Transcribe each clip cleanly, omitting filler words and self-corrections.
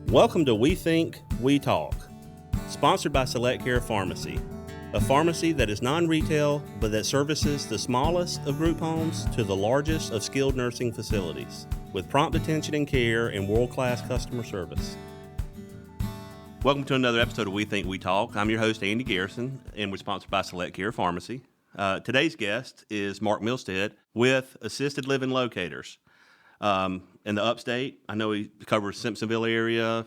Welcome to We Think, We Talk, sponsored by Select Care Pharmacy, a pharmacy that is non-retail but that services the smallest of group homes to the largest of skilled nursing facilities, with prompt attention and care and world-class customer service. Welcome to another episode of We Think, We Talk. I'm your host, Andy Garrison, and we're sponsored by Select Care Pharmacy. Today's guest is Mark Milstead with Assisted Living Locators. In the Upstate, I know he covers Simpsonville area,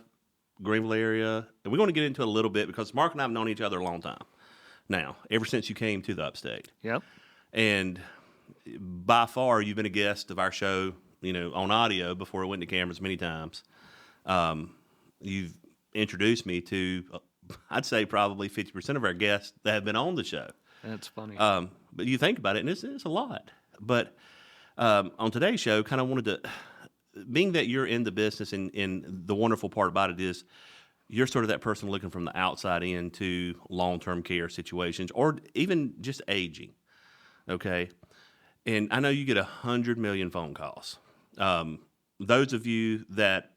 Greenville area, and we're going to get into it a little bit because Mark and I have known each other a long time now, ever since you came to the Upstate. Yep. And by far, you've been a guest of our show, on audio before it went to cameras many times. You've introduced me to, I'd say probably 50% of our guests that have been on the show. That's funny. But you think about it, and it's a lot. But on today's show, kind of wanted to, being that you're in the business, and the wonderful part about it is you're sort of that person looking from the outside into long-term care situations or even just aging, okay? And I know you get 100 million phone calls. Those of you that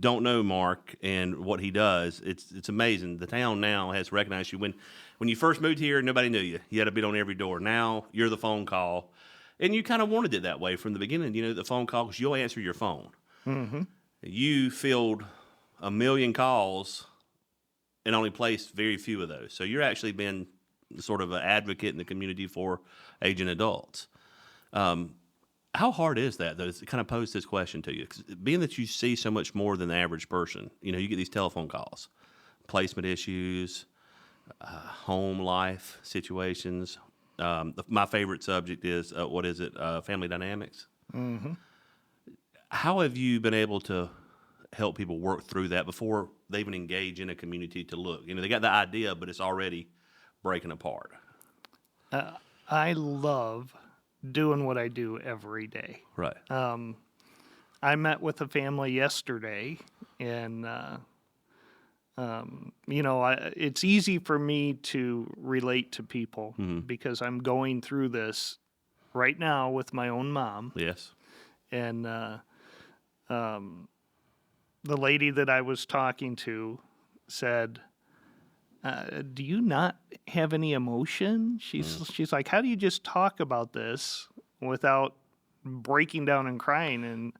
don't know Mark and what he does, it's amazing. The town now has recognized you. When you first moved here, nobody knew you. You had to beat on every door. Now you're the phone call. And you kind of wanted it that way from the beginning, the phone call, because you'll answer your phone. Mm-hmm. You filled 1 million calls and only placed very few of those. So you're actually been sort of an advocate in the community for aging adults. How hard is that, though, to kind of pose this question to you? 'Cause being that you see so much more than the average person, you get these telephone calls, placement issues, home life situations. My favorite subject is, family dynamics. Mm-hmm. How have you been able to help people work through that before they even engage in a community to look? They got the idea, but it's already breaking apart. I love doing what I do every day. Right. I met with a family yesterday, and it's easy for me to relate to people because I'm going through this right now with my own mom. Yes. And the lady that I was talking to said, do you not have any emotion? She's like, how do you just talk about this without breaking down and crying? And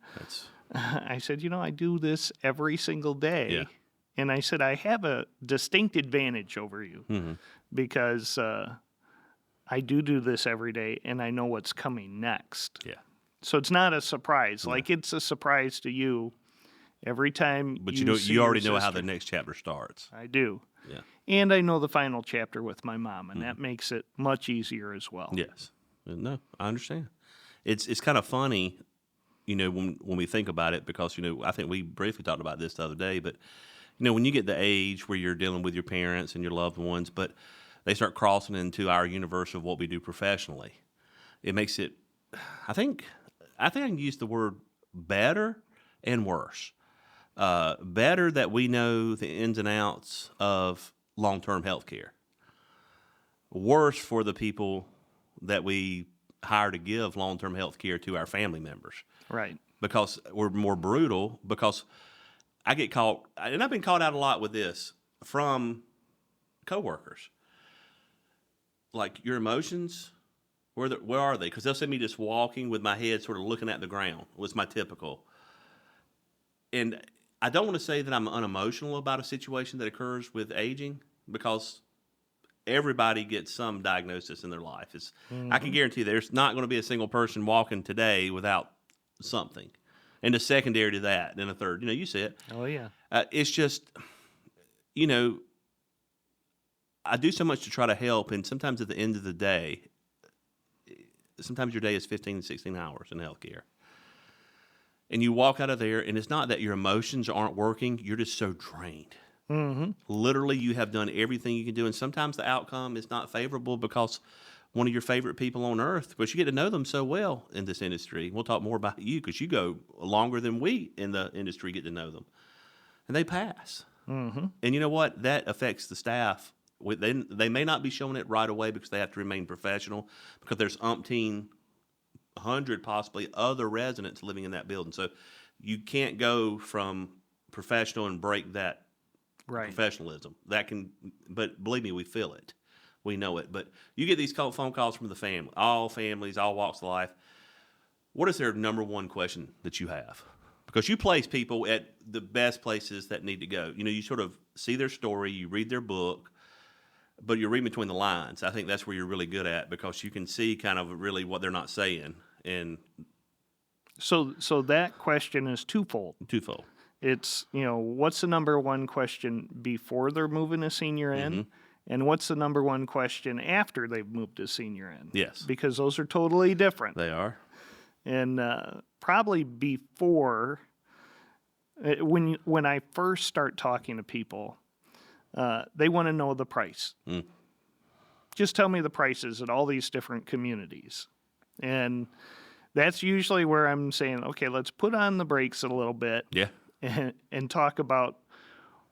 I said, I do this every single day. Yeah. And I said, I have a distinct advantage over you because I do this every day and I know what's coming next. Yeah. So it's not a surprise. Like it's a surprise to you every time. But you already know how the next chapter starts. I do. Yeah. And I know the final chapter with my mom, and that makes it much easier as well. Yes. No, I understand. It's kind of funny, when we think about it, because, I think we briefly talked about this the other day, but when you get the age where you're dealing with your parents and your loved ones, but they start crossing into our universe of what we do professionally, it makes it, I think I can use the word better and worse. Better that we know the ins and outs of long-term health care. Worse for the people that we hire to give long-term health care to our family members. Right. Because we're more brutal, because I get caught, and I've been caught out a lot with this from coworkers. Like, your emotions, where are they? Because they'll see me just walking with my head sort of looking at the ground, was my typical. And I don't want to say that I'm unemotional about a situation that occurs with aging, because everybody gets some diagnosis in their life. I can guarantee there's not going to be a single person walking today without something. And a secondary to that, and a third. You see it. Oh, yeah. It's just, I do so much to try to help, and sometimes at the end of the day, sometimes your day is 15 to 16 hours in healthcare. And you walk out of there, and it's not that your emotions aren't working. You're just so drained. Mm-hmm. Literally, you have done everything you can do, and sometimes the outcome is not favorable because one of your favorite people on earth, but you get to know them so well in this industry. We'll talk more about you because you go longer than we in the industry get to know them. And they pass. Mm-hmm. And you know what? That affects the staff. They may not be showing it right away because they have to remain professional, because there's 100 possibly other residents living in that building. So you can't go from professional and break that Right. professionalism. That can, but believe me, we feel it. We know it. But you get these phone calls from the family, all families, all walks of life. What is their number one question that you have? Because you place people at the best places that need to go. You know, you sort of see their story, you read their book, but you're reading between the lines. I think that's where you're really good at, because you can see kind of really what they're not saying. And So that question is twofold. twofold. It's, what's the number one question before they're moving a senior in? And what's the number one question after they've moved a senior in? Yes. Because those are totally different. They are. And probably before, when I first start talking to people, they want to know the price. Just tell me the prices at all these different communities. And that's usually where I'm saying, okay, let's put on the brakes a little bit. Yeah. And talk about,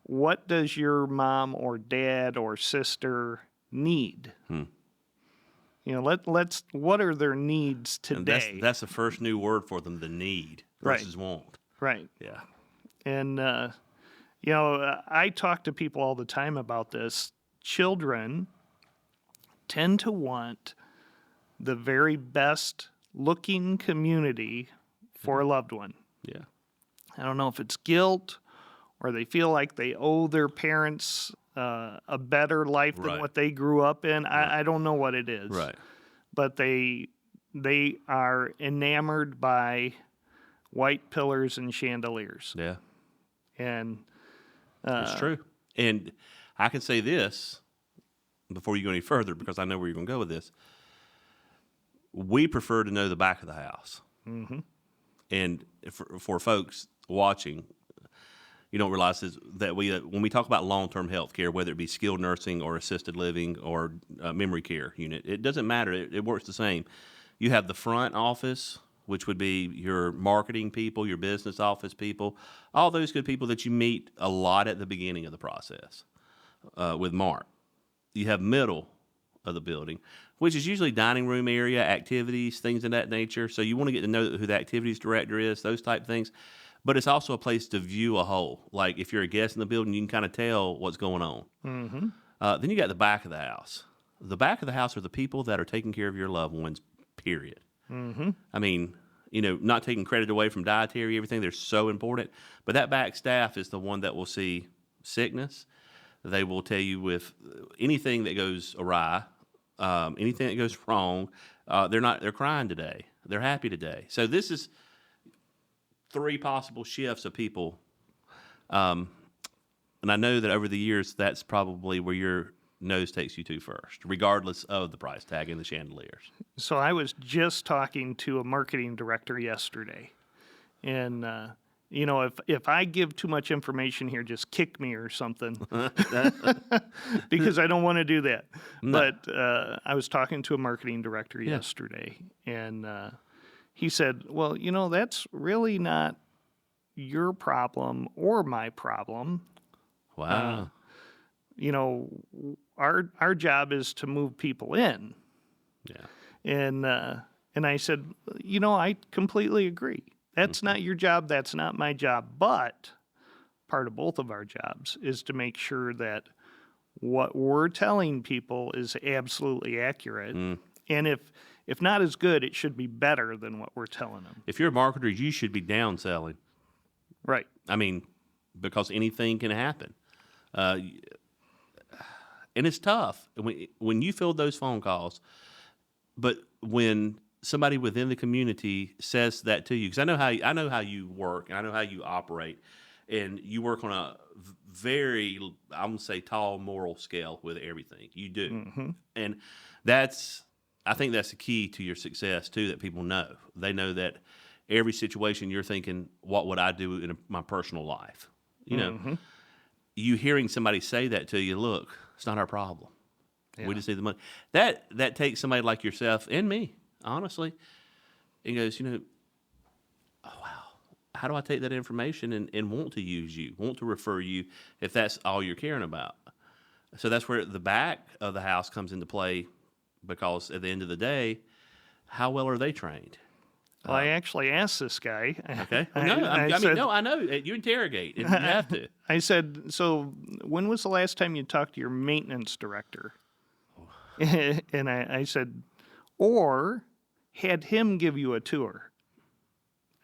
what does your mom or dad or sister need? What are their needs today? And that's the first new word for them, the need versus want. Right. Yeah. And, I talk to people all the time about this. Children tend to want the very best looking community for a loved one. Yeah. I don't know if it's guilt, or they feel like they owe their parents a better life than what they grew up in. I don't know what it is. Right. But they are enamored by white pillars and chandeliers. Yeah. And it's true. And I can say this before you go any further, because I know where you're going to go with this. We prefer to know the back of the house. And for folks watching, you don't realize that when we talk about long-term health care, whether it be skilled nursing or assisted living or memory care unit, it doesn't matter. It works the same. You have the front office, which would be your marketing people, your business office people, all those good people that you meet a lot at the beginning of the process with Mark. You have middle of the building, which is usually dining room area, activities, things of that nature. So you want to get to know who the activities director is, those type of things. But it's also a place to view a whole. Like if you're a guest in the building, you can kind of tell what's going on. Then you got the back of the house. The back of the house are the people that are taking care of your loved ones, period. I mean, not taking credit away from dietary, everything. They're so important. But that back staff is the one that will see sickness. They will tell you with anything that goes awry, anything that goes wrong. They're crying today. They're happy today. So this is 3 possible shifts of people. And I know that over the years, that's probably where your nose takes you to first, regardless of the price tag and the chandeliers. So I was just talking to a marketing director yesterday. And, if I give too much information here, just kick me or something, because I don't want to do that. No. But I was talking to a marketing director yesterday, and he said, well, that's really not your problem or my problem. Wow. Our job is to move people in. Yeah. And I said, I completely agree. That's not your job. That's not my job. But part of both of our jobs is to make sure that what we're telling people is absolutely accurate. And if not as good, it should be better than what we're telling them. If you're a marketer, you should be downselling. Right. I mean, because anything can happen. And it's tough when you field those phone calls. But when somebody within the community says that to you, because I know how you work and I know how you operate, and you work on a very, I'm gonna say, tall moral scale with everything you do, and I think that's the key to your success too. That people know, they know that every situation you're thinking, what would I do in my personal life? You hearing somebody say that to you, look, it's not our problem. Yeah. We just need the money. That takes somebody like yourself and me, honestly, and goes, oh, wow, how do I take that information and want to use you, want to refer you if that's all you're caring about? So that's where the back of the house comes into play, because at the end of the day, how well are they trained? Well, I actually asked this guy. Okay. Well, no, I know. You interrogate, and you have to. I said, so when was the last time you talked to your maintenance director? And I said, or had him give you a tour.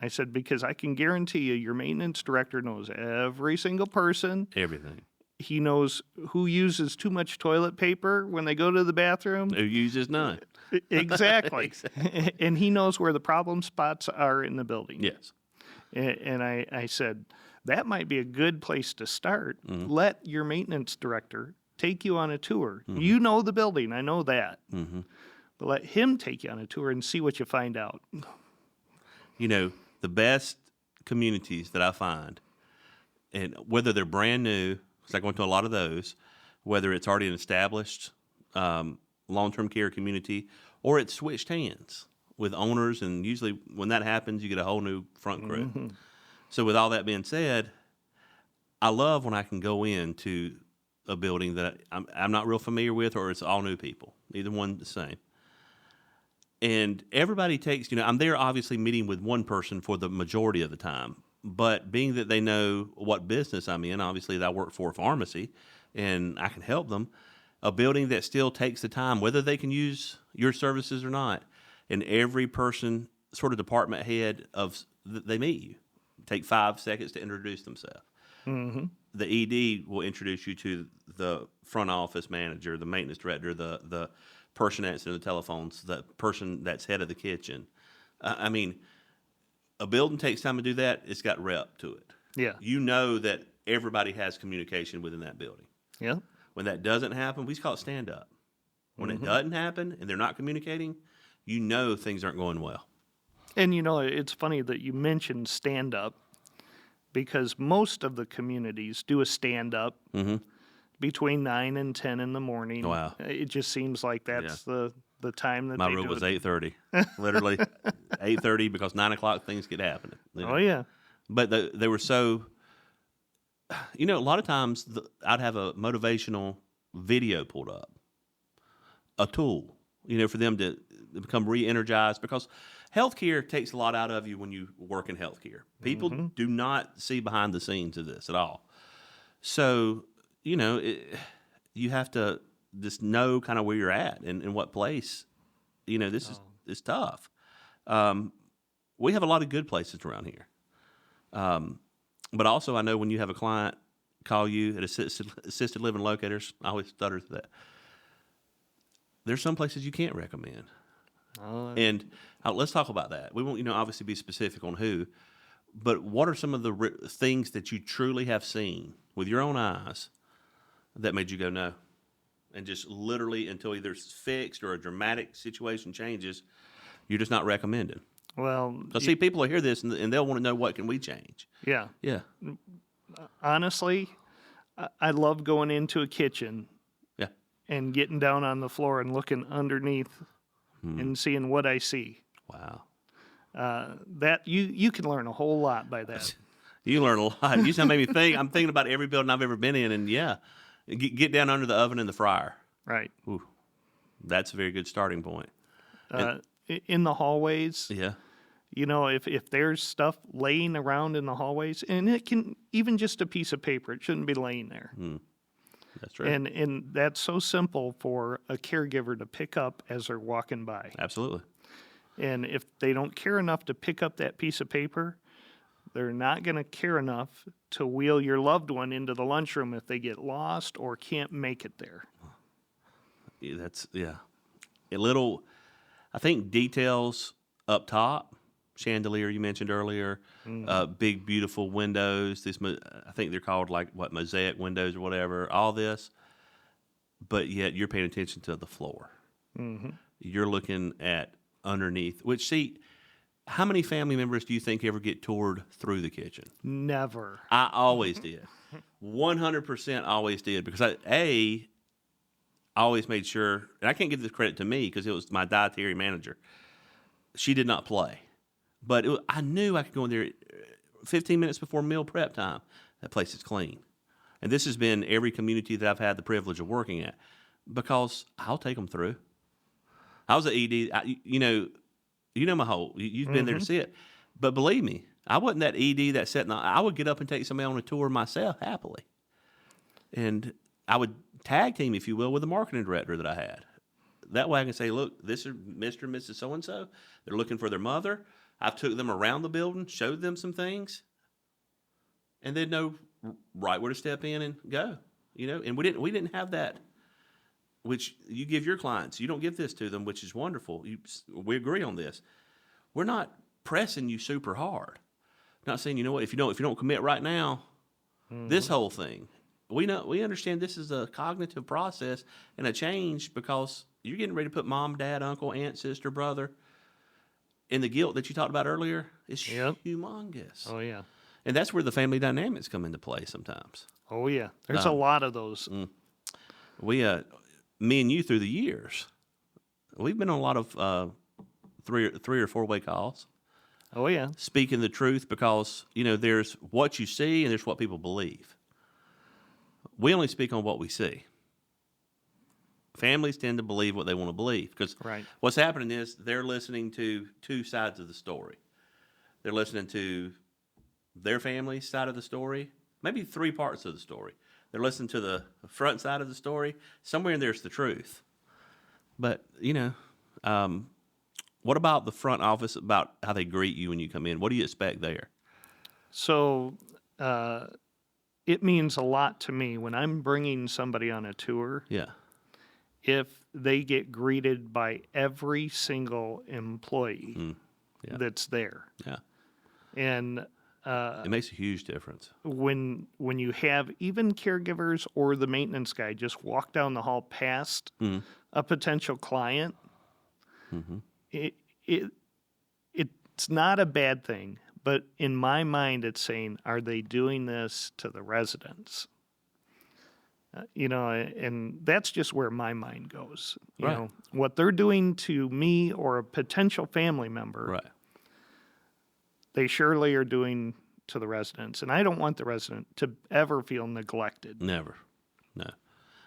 I said, because I can guarantee you your maintenance director knows every single person. Everything. He knows who uses too much toilet paper when they go to the bathroom. Who uses none. Exactly. And he knows where the problem spots are in the building. Yes. And I said, that might be a good place to start. Let your maintenance director take you on a tour. You know the building. I know that. But let him take you on a tour and see what you find out. You know, the best communities that I find, and whether they're brand new, because I go into a lot of those, whether it's already an established long-term care community, or it's switched hands with owners, and usually when that happens, you get a whole new front crew. So with all that being said, I love when I can go into a building that I'm not real familiar with, or it's all new people, either one the same. And everybody takes, I'm there obviously meeting with one person for the majority of the time, but being that they know what business I'm in, obviously I work for a pharmacy and I can help them, a building that still takes the time, whether they can use your services or not, and every person, sort of department head they meet you, take 5 seconds to introduce themselves. The ED will introduce you to the front office manager, the maintenance director, the person answering the telephones, the person that's head of the kitchen. I mean, a building takes time to do that. It's got rep to it. Yeah. You know that everybody has communication within that building. Yeah. When that doesn't happen, we just call it stand up. When it doesn't happen and they're not communicating, you know things aren't going well. And it's funny that you mentioned stand up, because most of the communities do a stand up between 9 and 10 in the morning. Wow. It just seems like that's the time that My they rule do was it. 8:30, literally 8:30, because 9 o'clock things get happening. Oh, yeah. But they were so, a lot of times I'd have a motivational video pulled up, a tool, for them to become re-energized, because healthcare takes a lot out of you when you work in healthcare. People do not see behind the scenes of this at all. So, you have to just know kind of where you're at and in what place. This is tough. We have a lot of good places around here. But also I know when you have a client call you at assisted living locators, I always stutter to that. There's some places you can't recommend. And let's talk about that. We won't, obviously be specific on who, but what are some of the things that you truly have seen with your own eyes that made you go no? And just literally until either it's fixed or a dramatic situation changes, you're just not recommending. Well, So see, people will hear this and they'll want to know, what can we change? yeah. Yeah. Honestly, I love going into a kitchen Yeah. and getting down on the floor and looking underneath and seeing what I see. Wow. That you can learn a whole lot by that. You learn a lot. You just made me think. I'm thinking about every building I've ever been in, and get down under the oven and the fryer. Right. Ooh, that's a very good starting point. In the hallways, Yeah. if there's stuff laying around in the hallways, and it can even just a piece of paper, it shouldn't be laying there. That's true. And that's so simple for a caregiver to pick up as they're walking by. Absolutely. And if they don't care enough to pick up that piece of paper, they're not going to care enough to wheel your loved one into the lunchroom if they get lost or can't make it there. Yeah, I think details up top, chandelier you mentioned earlier, big beautiful windows. I think they're called mosaic windows or whatever. All this, but yet you're paying attention to the floor. You're looking at underneath. How many family members do you think ever get toured through the kitchen? Never. I always did. 100% always did, because I always made sure, and I can't give this credit to me because it was my dietary manager. She did not play, but I knew I could go in there 15 minutes before meal prep time. That place is clean. And this has been every community that I've had the privilege of working at, because I'll take them through. I was an ED. You know my whole. You've been there to see it, but believe me, I wasn't that ED that sat. I would get up and take somebody on a tour myself happily, and I would tag team, if you will, with the marketing director that I had. That way, I can say, look, this is Mr. and Mrs. So and So. They're looking for their mother. I've took them around the building, showed them some things, and they'd know right where to step in and go. And we didn't have that, which you give your clients. You don't give this to them, which is wonderful. We agree on this. We're not pressing you super hard. Not saying, you know what, if you don't commit right now, this whole thing. We understand this is a cognitive process and a change because you're getting ready to put mom, dad, uncle, aunt, sister, brother, and the guilt that you talked about earlier is humongous. Oh, yeah. And that's where the family dynamics come into play sometimes. Oh, yeah. There's a lot of those. Me and you through the years, we've been on a lot of 3 or 4-way calls. Oh, yeah. Speaking the truth because, there's what you see and there's what people believe. We only speak on what we see. Families tend to believe what they want to believe because what's happening is they're listening to 2 sides of the story. They're listening to their family's side of the story, maybe 3 parts of the story. They're listening to the front side of the story. Somewhere in there's the truth. But, what about the front office, about how they greet you when you come in? What do you expect there? So it means a lot to me when I'm bringing somebody on a tour. Yeah. If they get greeted by every single employee that's there. Yeah. And it makes a huge difference. When you have even caregivers or the maintenance guy just walk down the hall past a potential client, it's not a bad thing. But in my mind, it's saying, are they doing this to the residents? And that's just where my mind goes. You know, what they're doing to me or a potential family member, they surely are doing to the residents. And I don't want the resident to ever feel neglected. Never. No.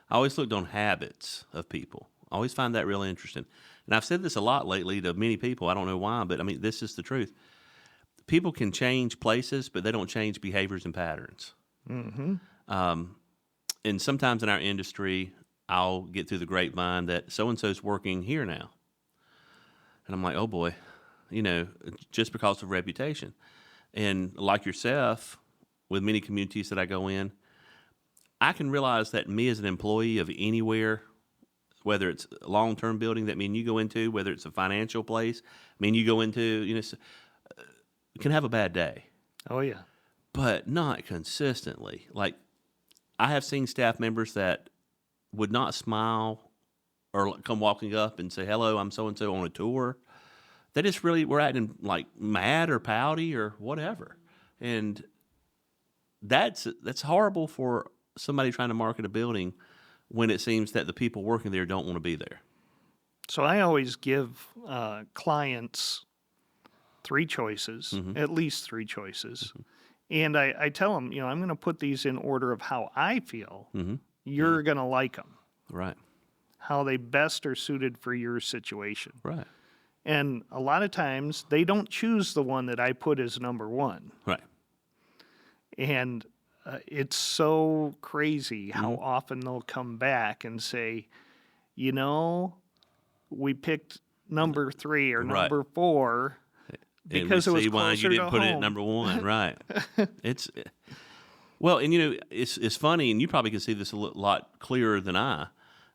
I always looked on habits of people. I always find that really interesting. And I've said this a lot lately to many people. I don't know why, but I mean, this is the truth. People can change places, but they don't change behaviors and patterns. And sometimes in our industry, I'll get through the grapevine that so-and-so's working here now. And I'm like, oh boy, just because of reputation. And like yourself, with many communities that I go in, I can realize that me as an employee of anywhere, whether it's a long-term building that you go into, whether it's a financial place, you go into, can have a bad day. Oh, yeah. But not consistently. Like, I have seen staff members that would not smile or come walking up and say, hello, I'm so-and-so on a tour. They just really were acting like mad or pouty or whatever. And that's horrible for somebody trying to market a building when it seems that the people working there don't want to be there. So I always give clients 3 choices, at least 3 choices. And I tell them, I'm going to put these in order of how I feel you're going to like them. Right. How they best are suited for your situation. Right. And a lot of times they don't choose the one that I put as number 1. Right. And it's so crazy how often they'll come back and say, we picked number 3 or number 4 because it was closer why you didn't to put home. it at number 1. Right. It's funny, and you probably can see this a lot clearer than I,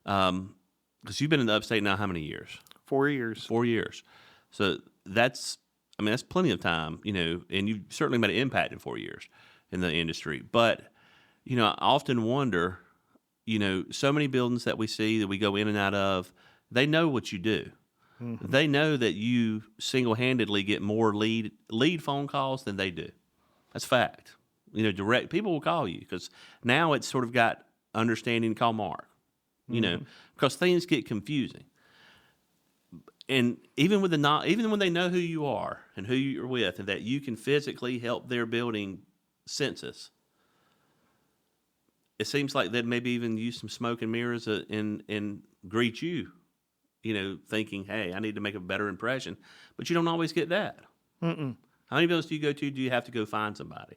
because you've been in the Upstate now how many years? 4 years. 4 years. So that's plenty of time, and you've certainly made an impact in 4 years in the industry. But, I often wonder, so many buildings that we see that we go in and out of, they know what you do. They know that you single-handedly get more lead phone calls than they do. That's fact. Direct people will call you because now it's sort of got understanding. Call Mark, because things get confusing. And even when they know who you are and who you're with, and that you can physically help their building census, it seems like they'd maybe even use some smoke and mirrors and greet you thinking, hey, I need to make a better impression. But you don't always get that. Mm-mm. How many buildings do you go to? Do you have to go find somebody?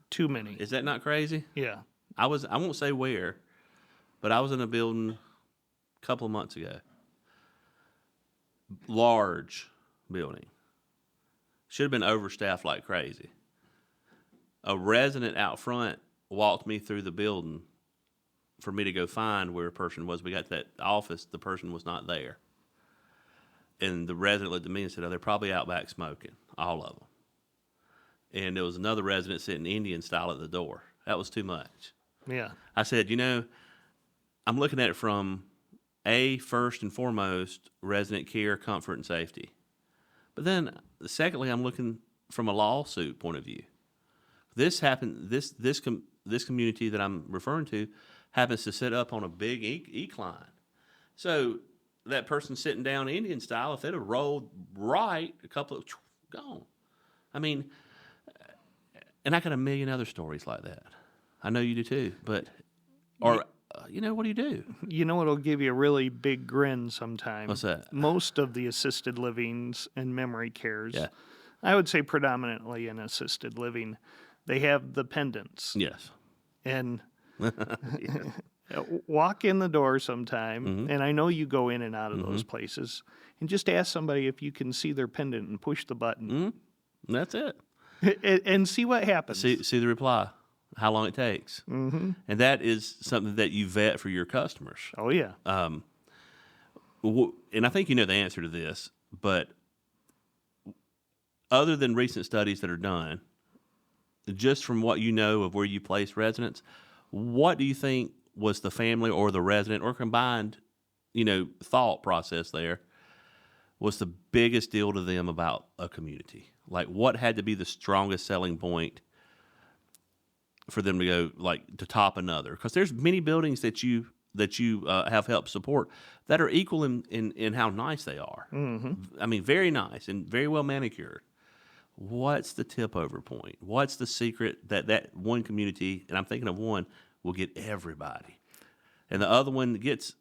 Too many. Is that not crazy? Yeah. I won't say where, but I was in a building a couple of months ago. Large building. Should have been overstaffed like crazy. A resident out front walked me through the building for me to go find where a person was. We got to that office, the person was not there. And the resident looked at me and said, oh, they're probably out back smoking, all of them. And there was another resident sitting Indian style at the door. That was too much. Yeah. I said, I'm looking at it from first and foremost, resident care, comfort, and safety. But then, secondly, I'm looking from a lawsuit point of view. This happened. This community that I'm referring to happens to sit up on a big incline. So that person sitting down Indian style, if they'd have rolled right, a couple of gone. I mean, and I got a million other stories like that. I know you do too. But what do you do? It'll give you a really big grin sometime. What's that? Most of the assisted livings and memory cares, Yeah. I would say predominantly in assisted living, they have the pendants. Yes. And walk in the door sometime, and I know you go in and out of those places, and just ask somebody if you can see their pendant and push the button. That's it. And see what happens. See the reply, how long it takes. And that is something that you vet for your customers. Oh, yeah. And I think you know the answer to this, but other than recent studies that are done, just from what you know of where you place residents, what do you think was the family or the resident or combined, thought process there was the biggest deal to them about a community? Like, what had to be the strongest selling point for them to go, to top another? Because there's many buildings that you have helped support that are equal in how nice they are. I mean, very nice and very well manicured. What's the tip over point? What's the secret that one community, and I'm thinking of one, will get everybody, and the other one gets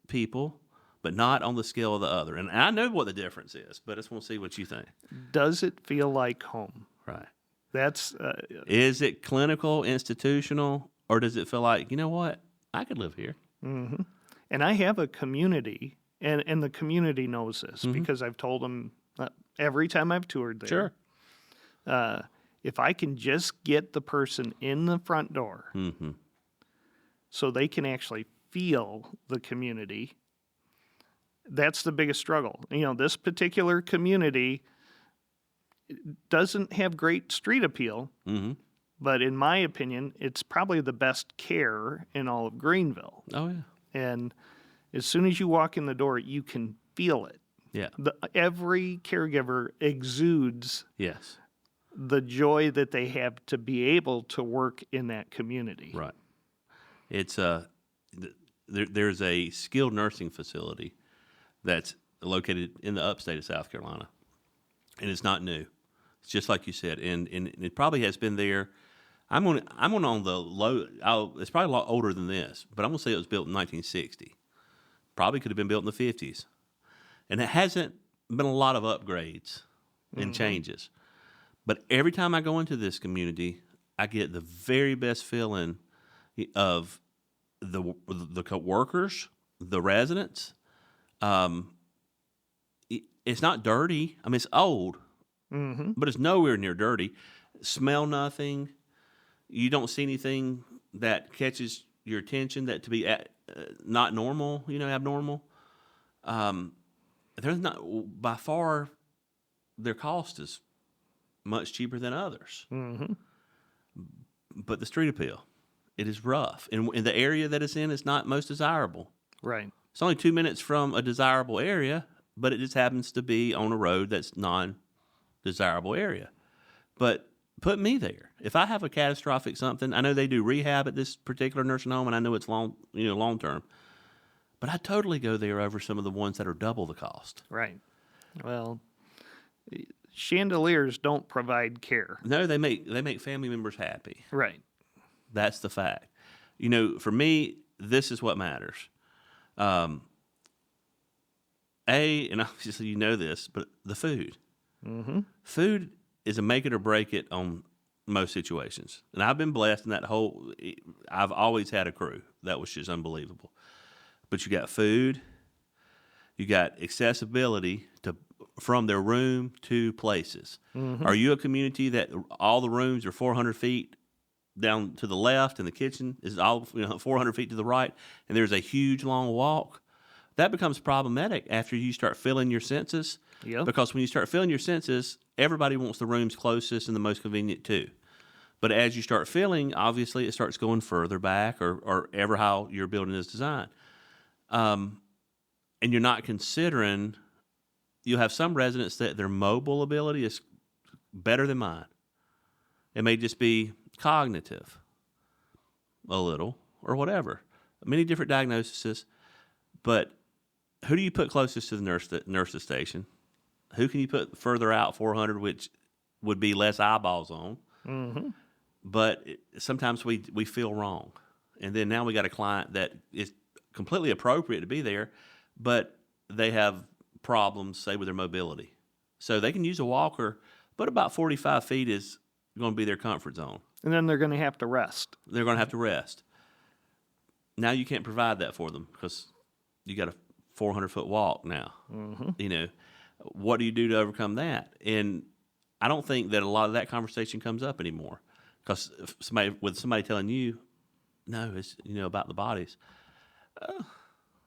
people, but not on the scale of the other? And I know what the difference is, but I just want to see what you think. Does it feel like home? Right. That's Is it clinical, institutional, or does it feel like, what, I could live here? And I have a community, and the community knows this because I've told them every time I've toured there. Sure. If I can just get the person in the front door so they can actually feel the community, that's the biggest struggle. This particular community doesn't have great street appeal, but in my opinion, it's probably the best care in all of Greenville. Oh, yeah. And as soon as you walk in the door, you can feel it. Yeah. Every caregiver exudes Yes. the joy that they have to be able to work in that community. Right. It's there's a skilled nursing facility that's located in the upstate of South Carolina, and it's not new. It's just like you said, and it probably has been there. I'm on the low. It's probably a lot older than this, but I'm gonna say it was built in 1960. Probably could have been built in the 50s, and it hasn't been a lot of upgrades and changes. But every time I go into this community, I get the very best feeling of the workers, the residents. It's not dirty. I mean, it's old, but it's nowhere near dirty. Smell nothing. You don't see anything that catches your attention that to be not normal, abnormal. There's not, by far, their cost is much cheaper than others. But the street appeal, it is rough. And in the area that it's in, it's not most desirable. Right. It's only 2 minutes from a desirable area, but it just happens to be on a road that's non-desirable area. But put me there. If I have a catastrophic something, I know they do rehab at this particular nursing home, and I know it's long term. But I'd totally go there over some of the ones that are double the cost. Right. Well, chandeliers don't provide care. No, they make family members happy. Right. That's the fact. For me, this is what matters. And obviously you know this, but the food. Mm-hmm. Food is a make it or break it on most situations. And I've been blessed in that I've always had a crew. That was just unbelievable. But you got food, you got accessibility from their room to places. Mm-hmm. Are you a community that all the rooms are 400 feet down to the left and the kitchen is all 400 feet to the right, and there's a huge long walk? That becomes problematic after you start filling your census. Yep. Because when you start filling your census, everybody wants the rooms closest and the most convenient too. But as you start filling, obviously it starts going further back or ever how your building is designed. And you're not considering, you'll have some residents that their mobile ability is better than mine. It may just be cognitive a little or whatever. Many different diagnoses. But who do you put closest to the nurse's station? Who can you put further out, 400, which would be less eyeballs on? Mm-hmm. But sometimes we feel wrong. And then now we got a client that is completely appropriate to be there, but they have problems, say, with their mobility. So they can use a walker, but about 45 feet is going to be their comfort zone. And then they're going to have to rest. They're going to have to rest. Now you can't provide that for them because you got a 400-foot walk now. Mm-hmm. What do you do to overcome that? And I don't think that a lot of that conversation comes up anymore because somebody telling you, no, it's about the bodies.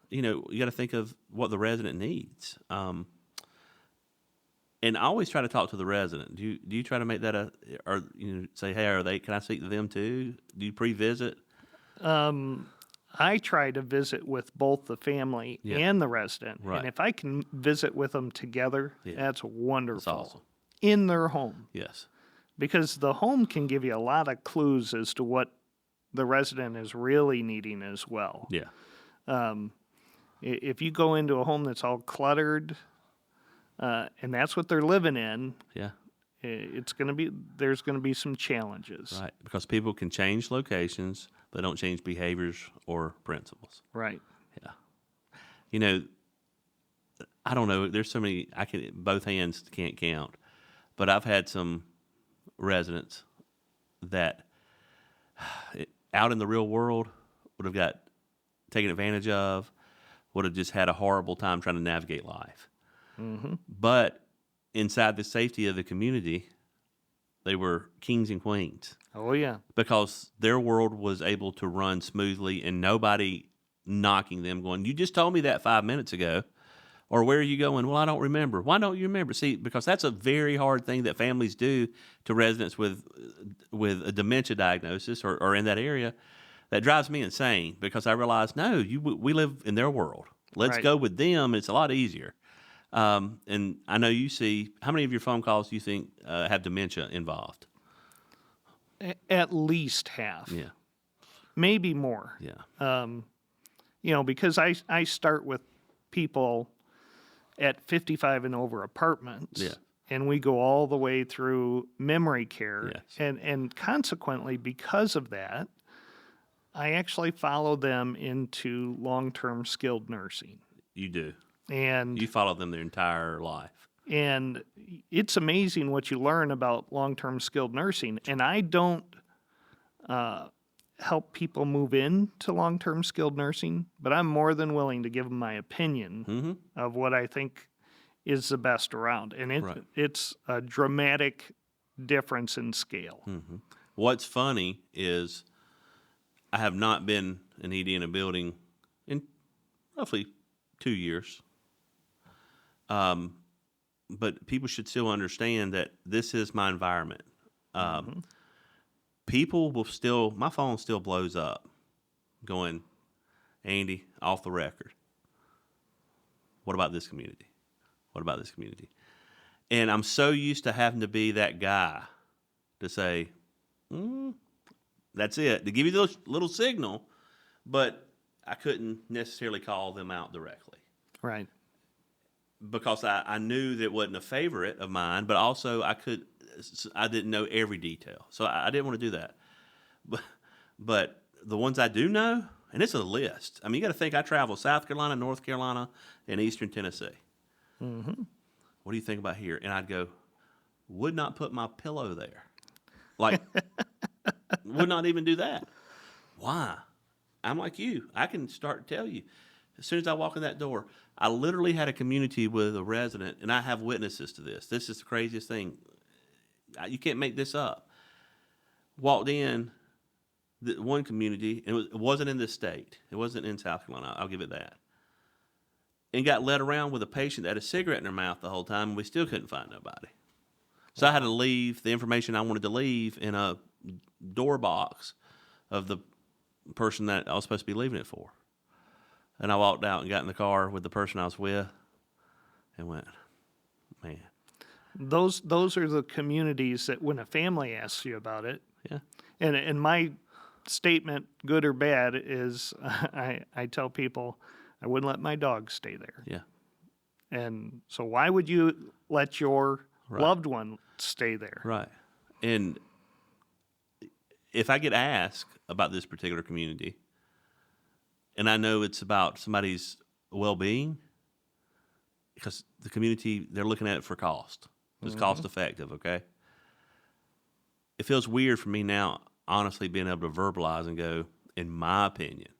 You got to think of what the resident needs. And I always try to talk to the resident. Do you try to make that or say, hey, can I speak to them too? Do you pre-visit? I try to visit with both the family and the resident. Right. And if I can visit with them together, that's wonderful. That's awesome. In their home. Yes. Because the home can give you a lot of clues as to what the resident is really needing as well. Yeah. If you go into a home that's all cluttered, and that's what they're living in, there's going to be some challenges. Right. Because people can change locations, but don't change behaviors or principles. Right. Yeah. I don't know. There's so many, both hands can't count. But I've had some residents that out in the real world would have got taken advantage of, would have just had a horrible time trying to navigate life. Mm-hmm. But inside the safety of the community, they were kings and queens. Oh, yeah. Because their world was able to run smoothly and nobody knocking them going, you just told me that 5 minutes ago. Or where are you going? Well, I don't remember. Why don't you remember? See, because that's a very hard thing that families do to residents with a dementia diagnosis or in that area. That drives me insane because I realize, no, we live in their world. Let's go with them. It's a lot easier. And I know you see, how many of your phone calls do you think have dementia involved? At least half. Yeah. Maybe more. Yeah. Because I start with people at 55 and over apartments. Yeah. And we go all the way through memory care. Yes. And consequently, because of that, I actually follow them into long-term skilled nursing. You do. And you follow them their entire life. And it's amazing what you learn about long-term skilled nursing. And I don't help people move into long-term skilled nursing, but I'm more than willing to give them my opinion of what I think is the best around. And it's a dramatic difference in scale. Mm-hmm. What's funny is I have not been an ED in a building in roughly 2 years. But people should still understand that this is my environment. People will still, my phone still blows up going, Andy, off the record. What about this community? What about this community? And I'm so used to having to be that guy to say, that's it, to give you the little signal, but I couldn't necessarily call them out directly. Right. Because I knew that it wasn't a favorite of mine, but also I didn't know every detail. So I didn't want to do that. But the ones I do know, and it's a list. I mean, you got to think I travel South Carolina, North Carolina, and Eastern Tennessee. Mm-hmm. What do you think about here? And I'd go, would not put my pillow there. Like, would not even do that. Why? I'm like you. I can start to tell you. As soon as I walk in that door, I literally had a community with a resident, and I have witnesses to this. This is the craziest thing. You can't make this up. Walked in the one community, and it wasn't in this state. It wasn't in South Carolina. I'll give it that. And got led around with a patient that had a cigarette in her mouth the whole time, and we still couldn't find nobody. So I had to leave the information I wanted to leave in a door box of the person that I was supposed to be leaving it for. And I walked out and got in the car with the person I was with and went, man. Those are the communities that when a family asks you about it, Yeah. and my statement, good or bad, is I tell people I wouldn't let my dog stay there. Yeah. And so why would you let your Right. loved one stay there? Right. And if I get asked about this particular community, and I know it's about somebody's well-being, because the community, they're looking at it for cost. It's cost effective, okay? It feels weird for me now, honestly, being able to verbalize and go, in my opinion,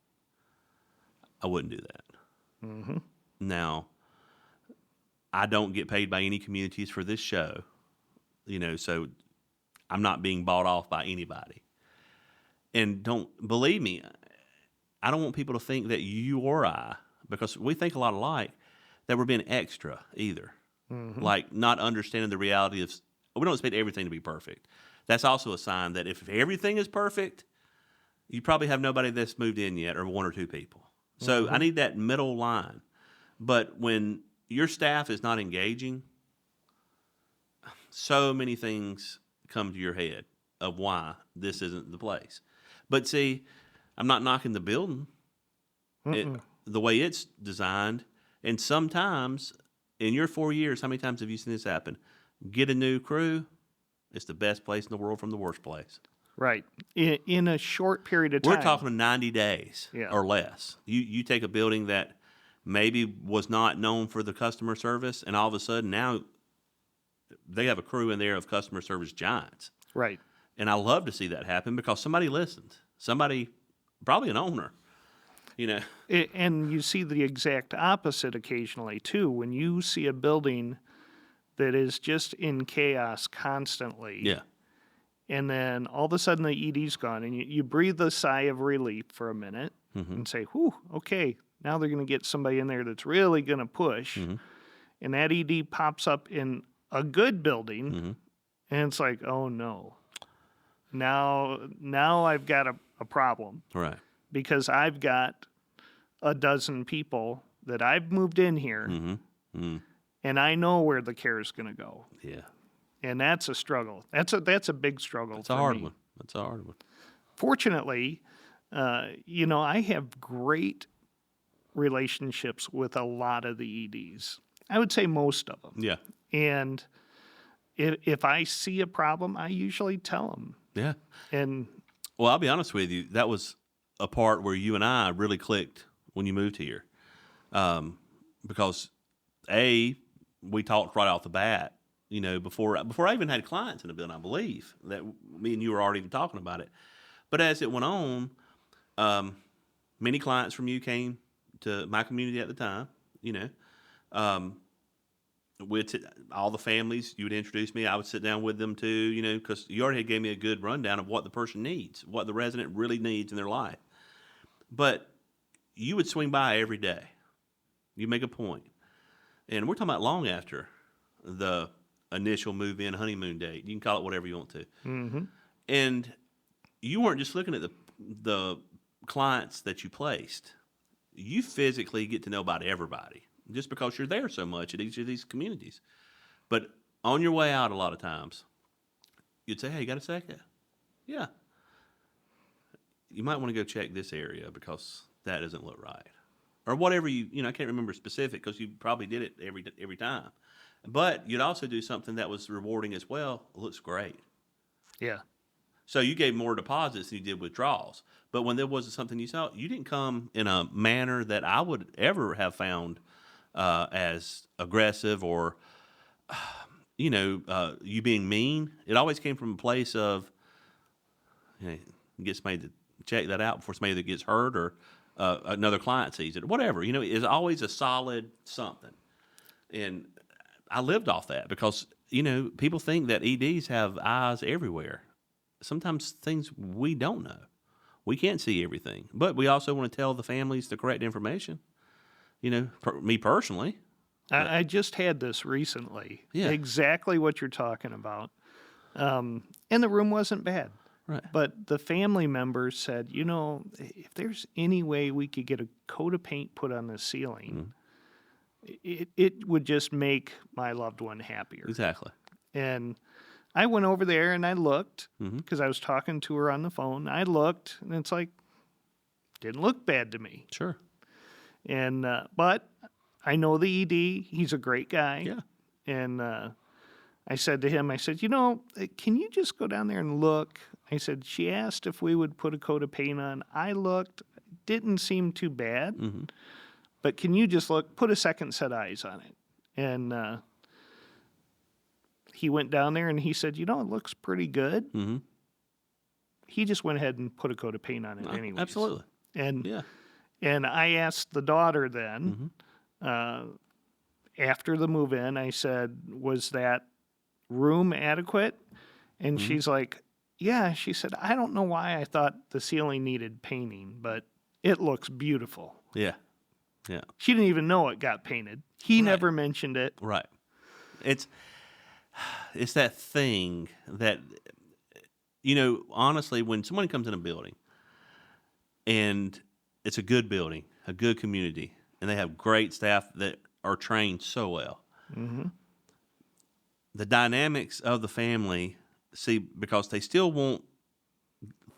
I wouldn't do that. Mm-hmm. Now, I don't get paid by any communities for this show, so I'm not being bought off by anybody. And don't believe me, I don't want people to think that you or I, because we think a lot alike, that we're being extra either. Mm-hmm. Like not understanding the reality of, we don't expect everything to be perfect. That's also a sign that if everything is perfect, you probably have nobody that's moved in yet, or one or two people. So I need that middle line. But when your staff is not engaging, so many things come to your head of why this isn't the place. But see, I'm not knocking the building, the way it's designed. And sometimes in your 4 years, how many times have you seen this happen? Get a new crew, it's the best place in the world from the worst place. Right. In a short period of time. We're talking 90 days or less. You take a building that maybe was not known for the customer service, and all of a sudden now they have a crew in there of customer service giants. Right. And I love to see that happen because somebody listened. Somebody, probably an owner, And you see the exact opposite occasionally, too. When you see a building that is just in chaos constantly. Yeah. And then all of a sudden the ED's gone, and you breathe a sigh of relief for a minute Mm-hmm. and say, whew, okay, now they're going to get somebody in there that's really going to push. Mm-hmm. And that ED pops up in a good building, Mm-hmm. and it's like, oh, no. Now I've got a problem Right. because I've got a dozen people that I've moved in here, Mm-hmm. Mm-hmm. and I know where the care is going to go. Yeah. And that's a struggle. That's a big struggle. That's a hard one. That's a hard one. Fortunately, I have great relationships with a lot of the EDs. I would say most of them. Yeah. And if I see a problem, I usually tell them. Yeah. And Well, I'll be honest with you. That was a part where you and I really clicked when you moved here. Because we talked right off the bat, before I even had clients in the building, I believe that me and you were already talking about it. But as it went on, many clients from you came to my community at the time, with all the families, you would introduce me. I would sit down with them too, because you already gave me a good rundown of what the person needs, what the resident really needs in their life. But you would swing by every day. You make a point. And we're talking about long after the initial move-in honeymoon date. You can call it whatever you want to. mm-hmm. And you weren't just looking at the clients that you placed. You physically get to know about everybody just because you're there so much at each of these communities. But on your way out a lot of times, you'd say, hey, you got a second? Yeah. You might want to go check this area because that doesn't look right. Or whatever I can't remember specific because you probably did it every time. But you'd also do something that was rewarding as well. It looks great. Yeah. So you gave more deposits than you did withdrawals. But when there was something you saw, you didn't come in a manner that I would ever have found as aggressive or, you being mean. It always came from a place of, get somebody to check that out before somebody that gets hurt or another client sees it, or whatever. It's always a solid something. And I lived off that because, people think that EDs have eyes everywhere. Sometimes things we don't know. We can't see everything. But we also want to tell the families the correct information. Me personally. I just had this recently. Yeah. Exactly what you're talking about. And the room wasn't bad. Right. But the family members said, if there's any way we could get a coat of paint put on the ceiling, it would just make my loved one happier. Exactly. And I went over there and I looked because I was talking to her on the phone. I looked and it's like, didn't look bad to me. Sure. And but I know the ED. He's a great guy. Yeah. And I said to him, can you just go down there and look? I said, she asked if we would put a coat of paint on. I looked. Didn't seem too bad. But can you just look, put a second set of eyes on it? And he went down there and he said, it looks pretty good. He just went ahead and put a coat of paint on it anyways. Absolutely. And I asked the daughter then, after the move-in, I said, was that room adequate? And she's like, yeah. She said, I don't know why I thought the ceiling needed painting, but it looks beautiful. Yeah. Yeah. She didn't even know it got painted. He never mentioned it. Right. It's that thing that, honestly, when someone comes in a building and it's a good building, a good community, and they have great staff that are trained so well, the dynamics of the family, because they still want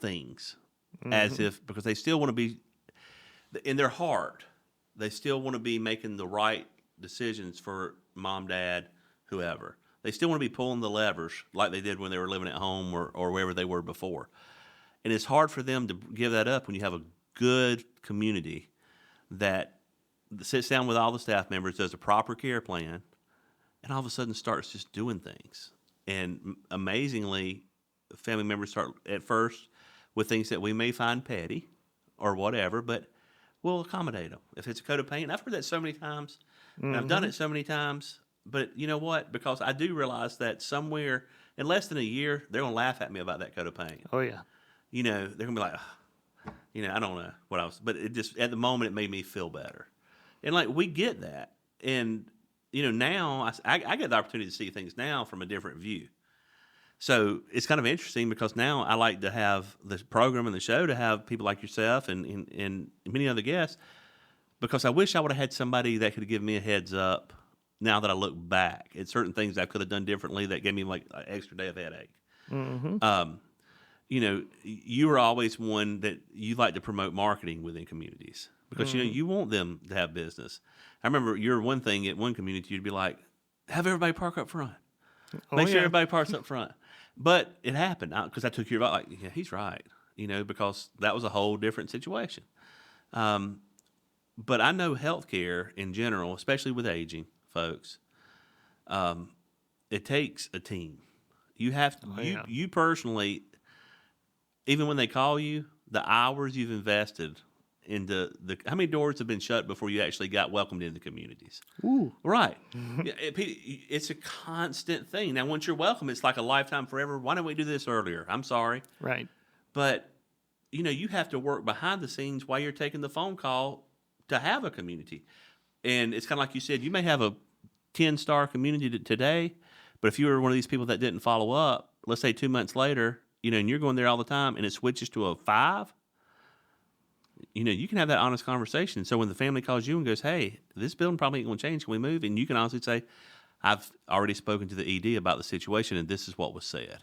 things because they still want to be, in their heart, they still want to be making the right decisions for mom, dad, whoever. They still want to be pulling the levers like they did when they were living at home or wherever they were before. And it's hard for them to give that up when you have a good community that sits down with all the staff members, does a proper care plan, and all of a sudden starts just doing things. And amazingly, family members start at first with things that we may find petty or whatever, but we'll accommodate them. If it's a coat of paint, and I've heard that so many times, and I've done it so many times, but you know what? Because I do realize that somewhere in less than a year, they're going to laugh at me about that coat of paint. Oh, yeah. They're going to be like, I don't know what I was, but it just, at the moment, it made me feel better. And we get that. And, now I get the opportunity to see things now from a different view. So it's kind of interesting because now I like to have the program and the show to have people like yourself and many other guests, because I wish I would have had somebody that could give me a heads up now that I look back at certain things I could have done differently that gave me an extra day of headache. You were always one that you like to promote marketing within communities because, you want them to have business. I remember your one thing at one community, you'd be like, have everybody park up front. Make sure everybody parks up front. But it happened because I took your advice. Yeah, he's right. Because that was a whole different situation. But I know healthcare in general, especially with aging folks, it takes a team. You have to, you personally, even when they call you, the hours you've invested into how many doors have been shut before you actually got welcomed into the communities? Ooh. Right. It's a constant thing. Now, once you're welcome, it's like a lifetime forever. Why didn't we do this earlier? I'm sorry. Right. But, you have to work behind the scenes while you're taking the phone call to have a community. And it's kind of like you said, you may have a 10-star community today, but if you were one of these people that didn't follow up, let's say 2 months later, and you're going there all the time and it switches to a 5, you can have that honest conversation. So when the family calls you and goes, hey, this building probably ain't going to change, can we move? And you can honestly say, I've already spoken to the ED about the situation and this is what was said.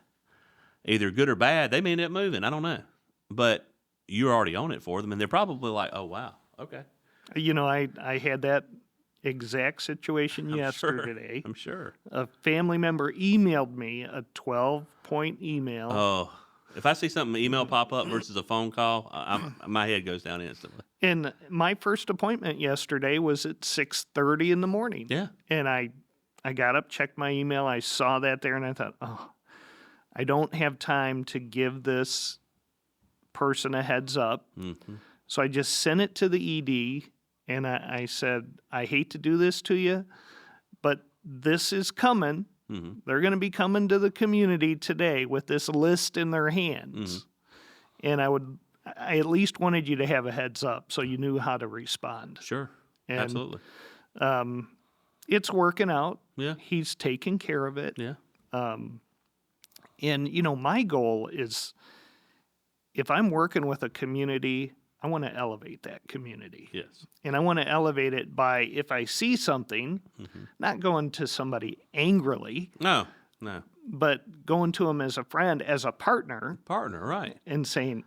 Either good or bad, they may end up moving. I don't know. But you're already on it for them and they're probably like, oh, wow, okay. I had that exact situation yesterday. I'm sure. A family member emailed me a 12-point email. Oh, if I see something email pop up versus a phone call, my head goes down instantly. And my first appointment yesterday was at 6:30 in the morning. Yeah. And I got up, checked my email, I saw that there, and I thought, oh, I don't have time to give this person a heads up. Mm-hmm. So I just sent it to the ED, and I said, I hate to do this to you, but this is coming. Mm-hmm. They're going to be coming to the community today with this list in their hands. And I at least wanted you to have a heads up so you knew how to respond. Sure. And, Absolutely. It's working out. Yeah. He's taking care of it. Yeah. And, my goal is if I'm working with a community, I want to elevate that community. Yes. And I want to elevate it by, if I see something, not going to somebody angrily, No. but going to them as a friend, as a partner, Right. and saying,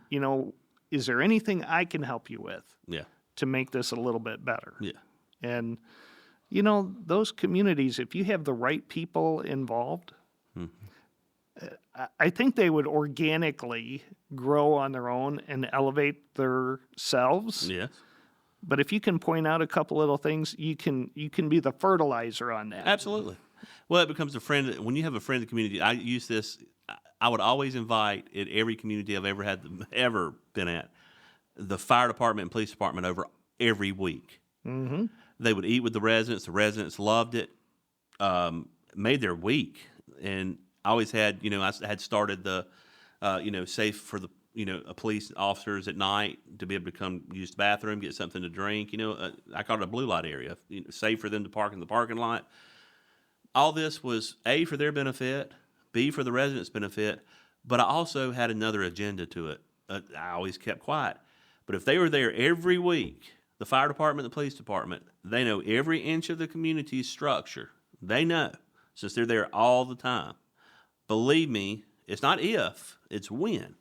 is there anything I can help you with Yeah. to make this a little bit better? Yeah. And, those communities, if you have the right people involved, I think they would organically grow on their own and elevate themselves. Yes. But if you can point out a couple little things, you can be the fertilizer on that. Absolutely. Well, it becomes a friend. When you have a friend in the community, I use this. I would always invite at every community I've ever been at, the fire department and police department over every week. Mm-hmm. They would eat with the residents. The residents loved it. Made their week. And I always had, I had started the, safe for the, police officers at night to be able to come use the bathroom, get something to drink. I call it a blue light area, safe for them to park in the parking lot. All this was A, for their benefit, B, for the residents' benefit, but I also had another agenda to it. I always kept quiet. But if they were there every week, the fire department, the police department, they know every inch of the community's structure. They know, since they're there all the time. Believe me, it's not if, it's when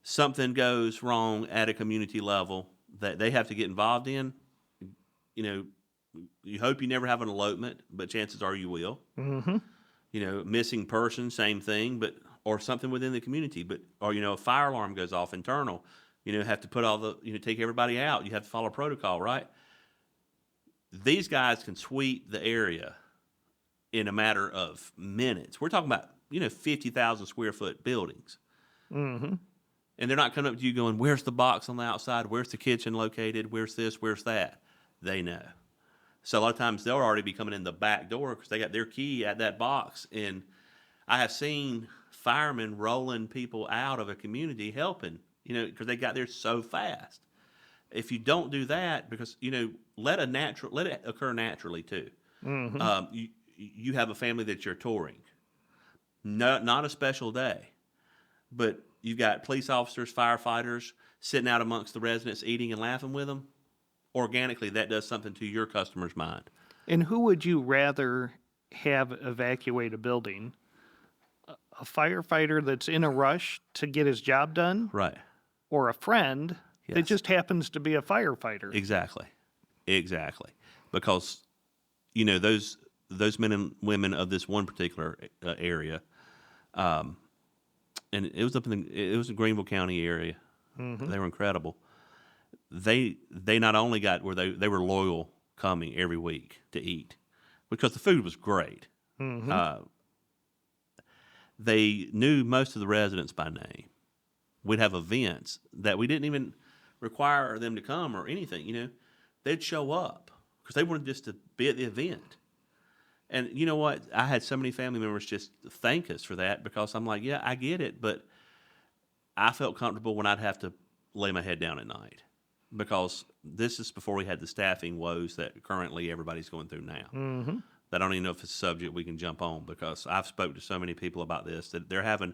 something goes wrong at a community level that they have to get involved in. You hope you never have an elopement, but chances are you will. Mm-hmm. Missing person, same thing, or something within the community, or a fire alarm goes off internal. Have to put take everybody out. You have to follow protocol, right? These guys can sweep the area in a matter of minutes. We're talking about 50,000 square foot buildings. Mm-hmm. And they're not coming up to you going, where's the box on the outside? Where's the kitchen located? Where's this? Where's that? They know. So a lot of times they'll already be coming in the back door because they got their key at that box. And I have seen firemen rolling people out of a community helping, because they got there so fast. If you don't do that, because, let it occur naturally too. Mm-hmm. You have a family that you're touring. Not a special day, but you've got police officers, firefighters sitting out amongst the residents, eating and laughing with them. Organically, that does something to your customer's mind. And who would you rather have evacuate a building? A firefighter that's in a rush to get his job done? Right. Or a friend that just happens to be a firefighter? Exactly. Because, those men and women of this one particular area, and it was it was in Greenville County area. Mm-hmm. They were incredible. They not only got where they were loyal coming every week to eat because the food was great. Mm-hmm. They knew most of the residents by name. We'd have events that we didn't even require them to come or anything. They'd show up because they wanted just to be at the event. And you know what? I had so many family members just thank us for that because I'm like, yeah, I get it, but I felt comfortable when I'd have to lay my head down at night because this is before we had the staffing woes that currently everybody's going through now. Mm-hmm. I don't even know if it's a subject we can jump on because I've spoke to so many people about this that they're having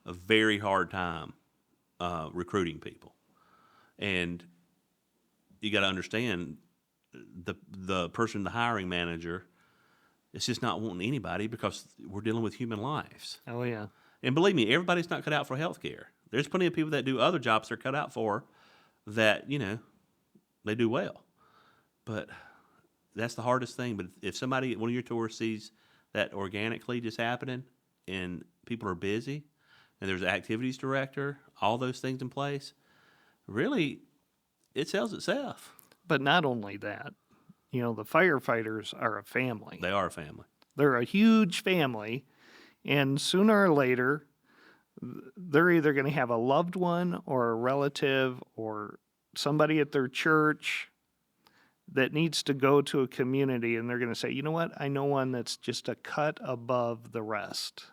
a very hard time recruiting people. And you got to understand the person, the hiring manager, it's just not wanting anybody because we're dealing with human lives. Oh, yeah. And believe me, everybody's not cut out for healthcare. There's plenty of people that do other jobs they're cut out for that, they do well. But that's the hardest thing. But if one of your tourists sees that organically just happening and people are busy and there's an activities director, all those things in place, really, it sells itself. But not only that, the firefighters are a family. They are a family. They're a huge family, and sooner or later, they're either going to have a loved one or a relative or somebody at their church that needs to go to a community, and they're going to say, you know what, I know one that's just a cut above the rest.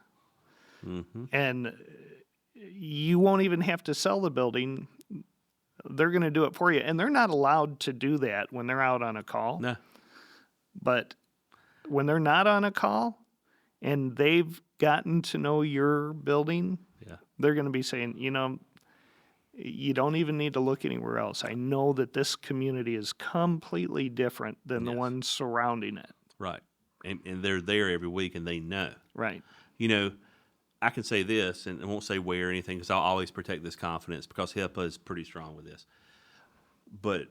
Mm-hmm. And you won't even have to sell the building. They're going to do it for you. And they're not allowed to do that when they're out on a call. No. But when they're not on a call and they've gotten to know your building, they're going to be saying, you don't even need to look anywhere else. I know that this community is completely different than the ones surrounding it. Right. And they're there every week and they know. Right. I can say this, and I won't say where or anything, because I'll always protect this confidence because HIPAA is pretty strong with this. But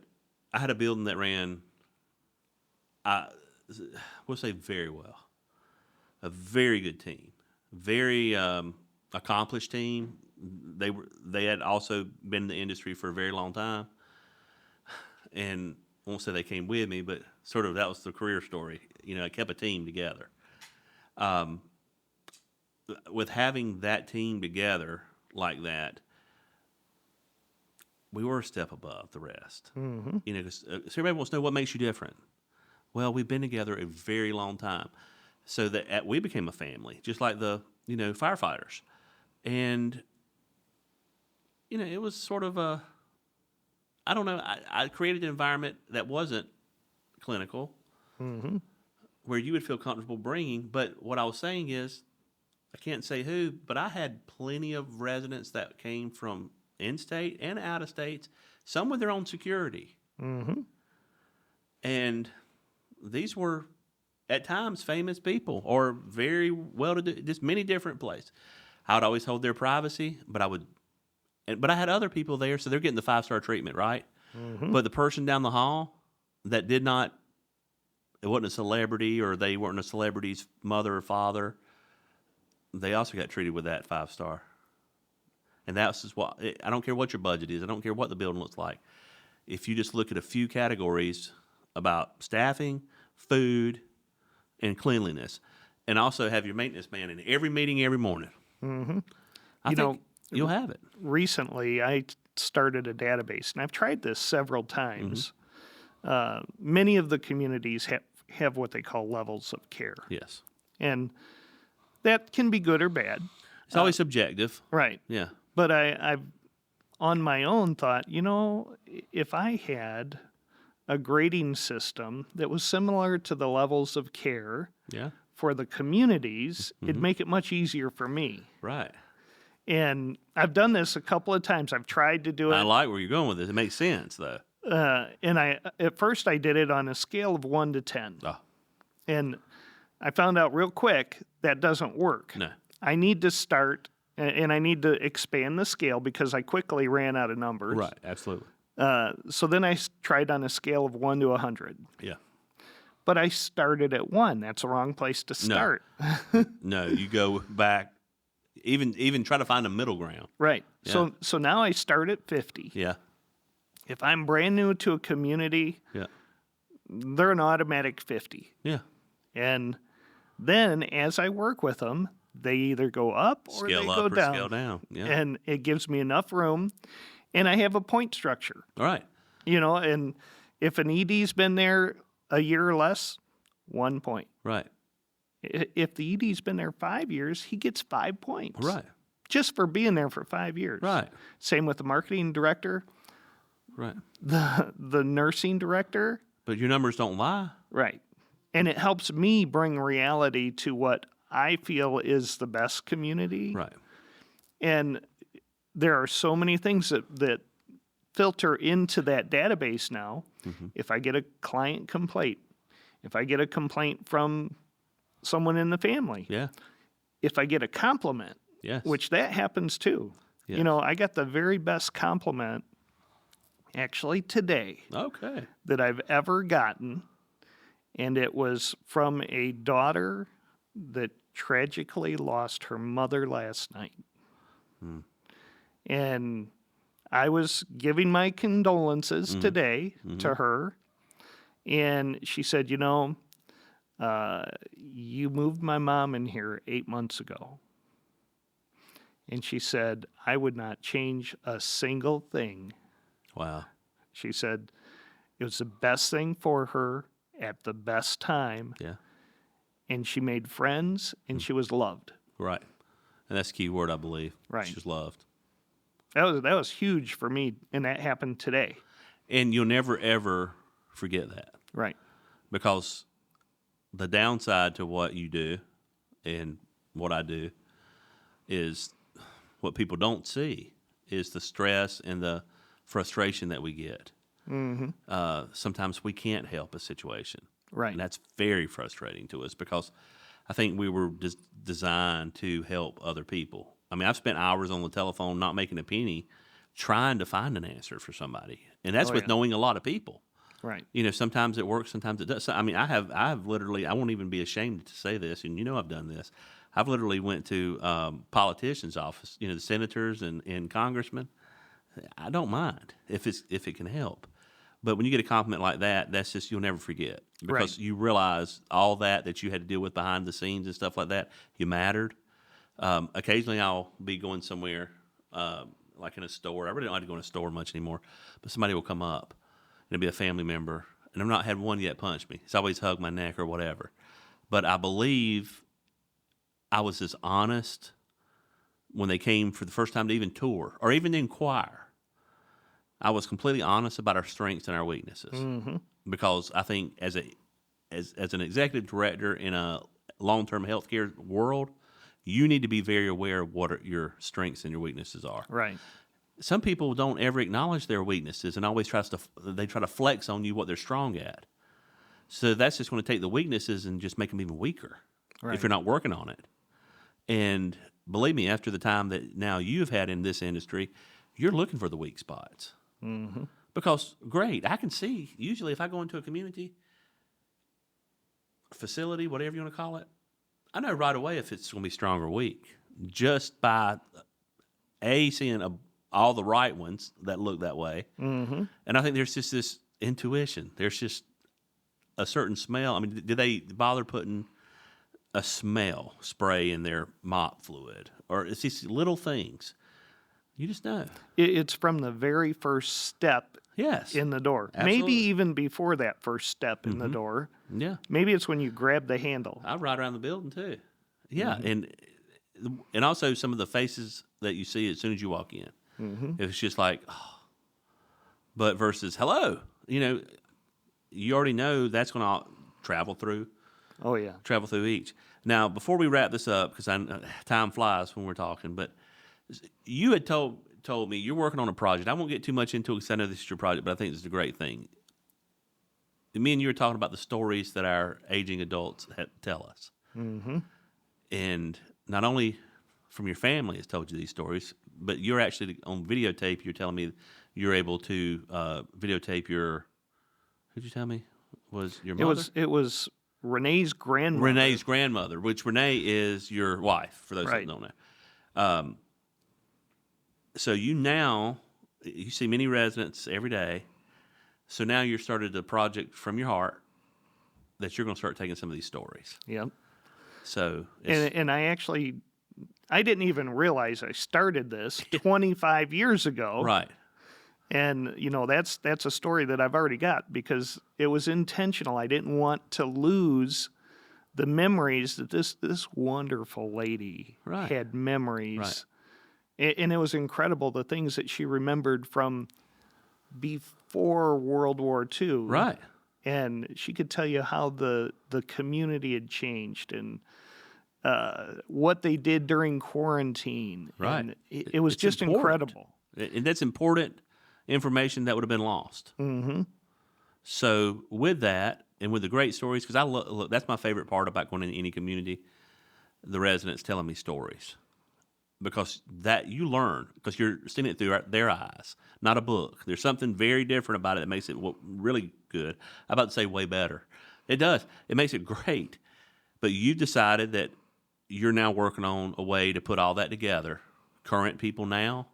I had a building that ran, we'll say very well. A very good team. Very accomplished team. They had also been in the industry for a very long time. And I won't say they came with me, but sort of that was the career story. I kept a team together. With having that team together like that, we were a step above the rest. Mm-hmm. Because everybody wants to know what makes you different. Well, we've been together a very long time, so that we became a family, just like the firefighters, and it was sort of a, I don't know, I created an environment that wasn't clinical, Mm-hmm. where you would feel comfortable bringing. But what I was saying is, I can't say who, but I had plenty of residents that came from in-state and out-of-state, some with their own security. Mm-hmm. And these were, at times, famous people or very well-to-do, just many different places. I would always hold their privacy, but I had other people there, so they're getting the 5-star treatment, right? Mm-hmm. But the person down the hall that it wasn't a celebrity, or they weren't a celebrity's mother or father, they also got treated with that 5-star. And that's just I don't care what your budget is. I don't care what the building looks like. If you just look at a few categories about staffing, food, and cleanliness, and also have your maintenance man in every meeting every morning, Mm-hmm. I think you'll have it. Recently, I started a database, and I've tried this several times. Many of the communities have what they call levels of care. Yes. And that can be good or bad. It's always subjective. Right. Yeah. But I've, on my own, thought, if I had a grading system that was similar to the levels of care Yeah. for the communities, it'd make it much easier for me. Right. And I've done this a couple of times. I've tried to do it. I like where you're going with this. It makes sense, though. And at first I did it on a scale of 1 to 10. Oh. And I found out real quick that doesn't work. No. I need to start, and I need to expand the scale because I quickly ran out of numbers. Right. Absolutely. So then I tried on a scale of 1 to 100. Yeah. But I started at 1. That's the wrong place to start. No, you go back, even try to find a middle ground. Right. Yeah. So now I start at 50. Yeah. If I'm brand new to a community, Yeah. they're an automatic 50. Yeah. And then as I work with them, they either go up or Scale they up go or down. scale down. Yeah. And it gives me enough room. And I have a point structure. All right. And if an ED's been there a year or less, 1 point. Right. If the ED's been there 5 years, he gets 5 points. Right. Just for being there for 5 years. Right. Same with the marketing director, Right. the nursing director. But your numbers don't lie. Right. And it helps me bring reality to what I feel is the best community. Right. And there are so many things that filter into that database now. Mm-hmm. If I get a client complaint, if I get a complaint from someone in the family, Yeah. if I get a compliment, Yes. which that happens too. Yes. I got the very best compliment actually today Okay. that I've ever gotten. And it was from a daughter that tragically lost her mother last night. And I was giving my condolences today to her, and she said, you moved my mom in here 8 months ago. And she said, I would not change a single thing. Wow. She said it was the best thing for her at the best time. Yeah. And she made friends, and she was loved. Right. And that's the key word, I believe. Right. She's loved. That was huge for me, and that happened today. And you'll never, ever forget that. Right. Because the downside to what you do and what I do is what people don't see is the stress and the frustration that we get. Sometimes we can't help a situation. Right. And that's very frustrating to us because I think we were designed to help other people. I mean, I've spent hours on the telephone not making a penny trying to find an answer for somebody. And that's with knowing a lot of people. Right. Sometimes it works, sometimes it does. So, I mean, I've literally, I won't even be ashamed to say this, and I've done this. I've literally went to politicians' office, the senators and congressmen. I don't mind if it can help. But when you get a compliment like that, that's just, you'll never forget. Because you realize all that you had to deal with behind the scenes and stuff like that, you mattered. Occasionally I'll be going somewhere, like in a store. I really don't like to go in a store much anymore, but somebody will come up, and it'll be a family member, and I've not had one yet punch me. It's always hug my neck or whatever. But I believe I was as honest when they came for the first time to even tour or even inquire. I was completely honest about our strengths and our weaknesses, because I think as an executive director in a long-term healthcare world, you need to be very aware of what your strengths and your weaknesses are. Right. Some people don't ever acknowledge their weaknesses and always try to flex on you what they're strong at. So that's just going to take the weaknesses and just make them even weaker if you're not working on it. And believe me, after the time that now you've had in this industry, you're looking for the weak spots. Because, great, I can see, usually if I go into a community, facility, whatever you want to call it, I know right away if it's going to be strong or weak, just by, seeing all the right ones that look that way. And I think there's just this intuition. There's just a certain smell. I mean, do they bother putting a smell spray in their mop fluid? Or it's these little things. You just know. It's from the very first step in the door. Absolutely. Maybe even before that first step in the door. Yeah. Maybe it's when you grab the handle. I ride around the building too. Yeah, and also some of the faces that you see as soon as you walk in. It's just like, oh. But versus hello, you already know that's going to travel through. Oh yeah. Travel through each. Now, before we wrap this up, because time flies when we're talking, but you had told me you're working on a project. I won't get too much into it because I know this is your project, but I think this is a great thing. Me and you were talking about the stories that our aging adults tell us. And not only from your family has told you these stories, but you're actually on videotape. You're telling me you're able to videotape your. Who'd you tell me was your mother? It was Renee's grandmother. Renee's grandmother, which Renee is your wife. For those that don't know. So you see many residents every day. So now you're started a project from your heart that you're going to start taking some of these stories. Yep. So and I didn't even realize I started this 25 years ago. Right. And that's a story that I've already got because it was intentional. I didn't want to lose the memories that this wonderful lady had memories. Right. And it was incredible, the things that she remembered from before World War II. Right. And she could tell you how the community had changed and what they did during quarantine. Right. And it was just incredible. And that's important information that would have been lost. So with that and with the great stories, because look, that's my favorite part about going into any community, the residents telling me stories. Because that you learn, because you're seeing it through their eyes, not a book. There's something very different about it that makes it really good. I'm about to say way better. It does. It makes it great. But you've decided that you're now working on a way to put all that together. Current people now,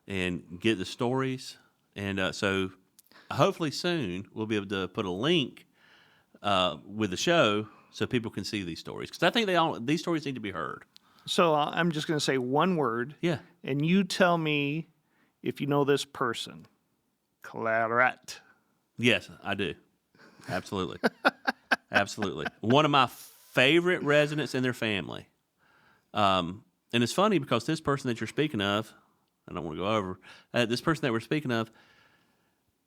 and get the stories. And so hopefully soon we'll be able to put a link with the show so people can see these stories. Because I think these stories need to be heard. So I'm just going to say one word. Yeah. And you tell me if you know this person. Claret. Yes, I do. Absolutely. Absolutely. One of my favorite residents and their family. And it's funny because this person that you're speaking of, I don't want to go over, this person that we're speaking of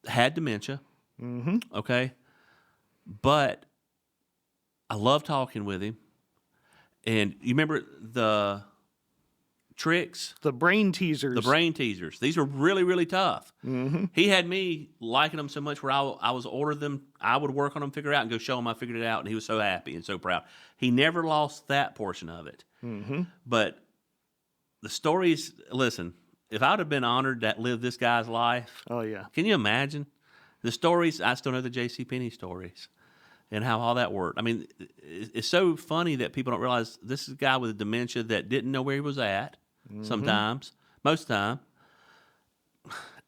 had dementia. Mm-hmm. Okay. But I love talking with him. And you remember the tricks? The brain teasers. The brain teasers. These are really, really tough. Mm-hmm. He had me liking them so much where I was order them. I would work on them, figure it out, and go show him I figured it out. And he was so happy and so proud. He never lost that portion of it. Mm-hmm. But the stories, listen, if I would have been honored that lived this guy's life, Oh, yeah. can you imagine? The stories, I still know the JCPenney stories and how all that worked. I mean, it's so funny that people don't realize this is a guy with a dementia that didn't know where he was at sometimes, most of the time.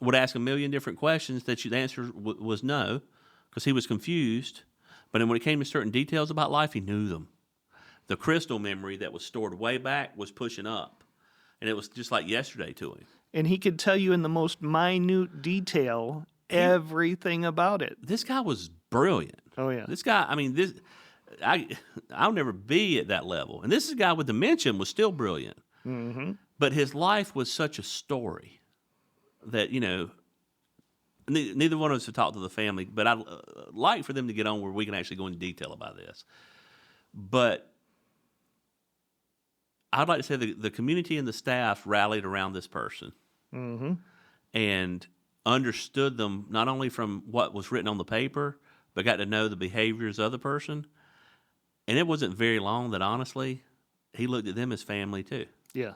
Would ask a million different questions that the answer was no because he was confused. But then when it came to certain details about life, he knew them. The crystal memory that was stored way back was pushing up. And it was just like yesterday to him. And he could tell you in the most minute detail everything about it. This guy was brilliant. Oh, yeah. This guy, I mean, I'll never be at that level. And this is a guy with dementia and was still brilliant. Mm-hmm. But his life was such a story that, neither one of us have talked to the family, but I'd like for them to get on where we can actually go into detail about this. But I'd like to say the community and the staff rallied around this person and understood them not only from what was written on the paper, but got to know the behaviors of the person. And it wasn't very long that, honestly, he looked at them as family too. Yeah.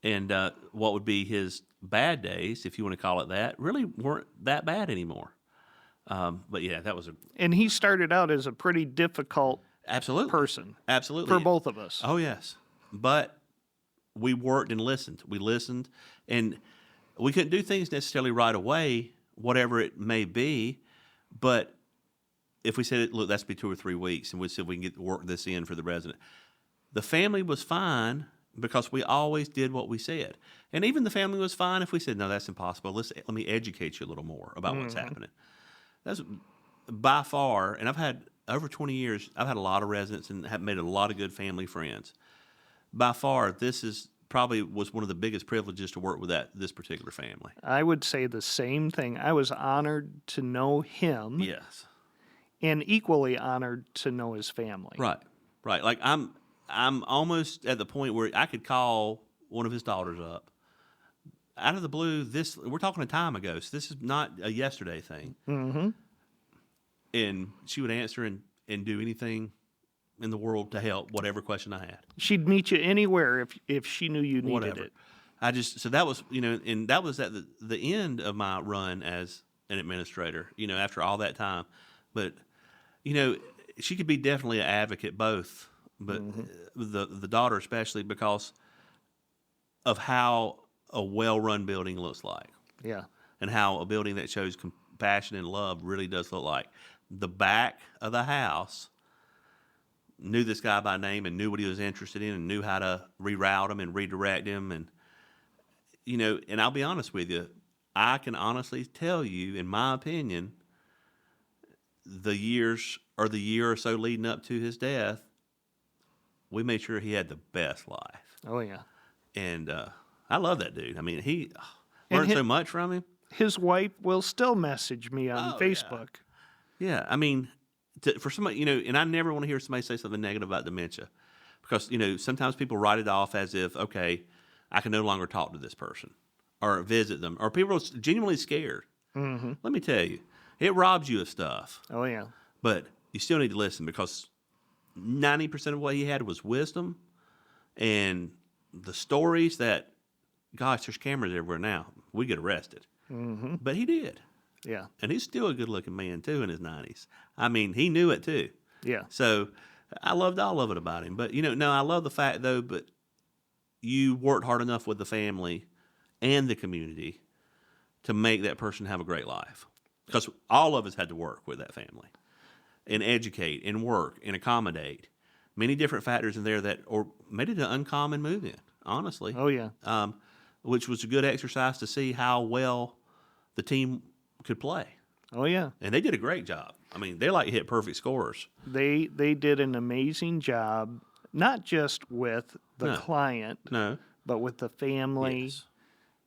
And what would be his bad days, if you want to call it that, really weren't that bad anymore. But yeah, that was And he started out as a pretty difficult absolutely person. Absolutely. For both of us. Oh, yes. But we worked and listened. We listened, and we couldn't do things necessarily right away, whatever it may be. But if we said, look, that's be 2 or 3 weeks, and we said we can work this in for the resident, the family was fine because we always did what we said. And even the family was fine if we said, no, that's impossible. Let me educate you a little more about what's happening. That's by far, and I've had over 20 years, I've had a lot of residents and have made a lot of good family friends. By far, this is probably was one of the biggest privileges to work with this particular family. I would say the same thing. I was honored to know him. Yes. And equally honored to know his family. Right. Like I'm almost at the point where I could call one of his daughters up out of the blue. We're talking a time ago, so this is not a yesterday thing. Mm-hmm. And she would answer and do anything in the world to help, whatever question I had. She'd meet you anywhere if she knew you needed Whatever. it. So that was, and that was at the end of my run as an administrator, after all that time. But, she could be definitely an advocate both, but the daughter especially because of how a well-run building looks like. Yeah. And how a building that shows compassion and love really does look like. The back of the house knew this guy by name and knew what he was interested in and knew how to reroute him and redirect him. And, and I'll be honest with you, I can honestly tell you, in my opinion, the year or so leading up to his death, we made sure he had the best life. Oh, yeah. And I love that dude. I mean, he learned so much from him. His wife will still message me on Facebook. Yeah, I mean, for somebody, and I never want to hear somebody say something negative about dementia because, sometimes people write it off as if, okay, I can no longer talk to this person or visit them, or people are genuinely scared. Mm-hmm. Let me tell you, it robs you of stuff. Oh, yeah. But you still need to listen because 90% of what he had was wisdom and the stories that, gosh, there's cameras everywhere now. We get arrested. Mm-hmm. But he did. Yeah. And he's still a good-looking man, too, in his 90s. I mean, he knew it, too. Yeah. So I loved all of it about him. But, no, I love the fact, though, but you worked hard enough with the family and the community to make that person have a great life. Because all of us had to work with that family and educate and work and accommodate many different factors in there that or made it an uncommon move-in, honestly. Oh, yeah. Which was a good exercise to see how well the team could play. Oh, yeah. And they did a great job. I mean, they hit perfect scores. They did an amazing job, not just with the client, No. but with the family,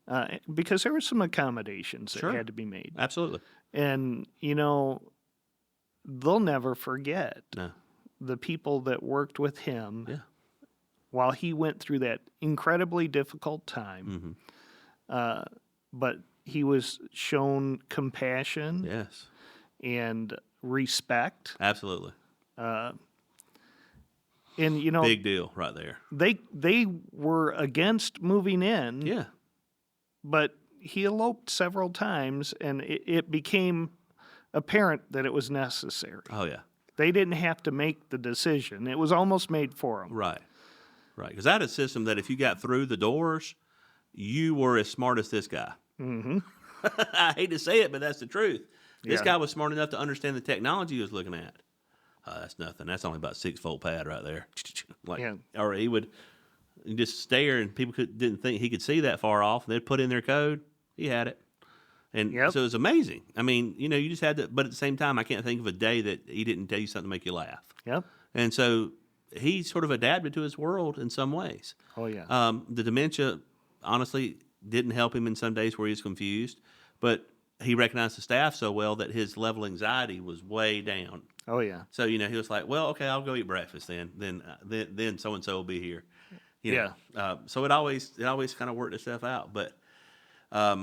Yes. because there were some accommodations that Sure. had to be made. Absolutely. And, you know, they'll never forget No. the people that worked with him Yeah. while he went through that incredibly difficult time. But he was shown compassion Yes. and respect. Absolutely. And, you know, Big deal right there. they were against moving in, Yeah. but he eloped several times, and it became apparent that it was necessary. Oh, yeah. They didn't have to make the decision. It was almost made for them. Right. Right. Because I had a system that if you got through the doors, you were as smart as this guy. Mm-hmm. I hate to say it, but that's the truth. This Yeah. guy was smart enough to understand the technology he was looking at. That's nothing. That's only about a 6-volt pad right there. Yeah. Or he would just stare, and people didn't think he could see that far off. They'd put in their code. He had it. And Yep. so it was amazing. I mean, you know, you just had to, but at the same time, I can't think of a day that he didn't tell you something to make you laugh. Yep. And so he sort of adapted to his world in some ways. Oh, yeah. The dementia, honestly, didn't help him in some days where he was confused, but he recognized the staff so well that his level of anxiety was way down. Oh, yeah. So, you know, he was like, well, okay, I'll go eat breakfast then. Then so-and-so will be here. You know? So it always kind of worked itself out. But I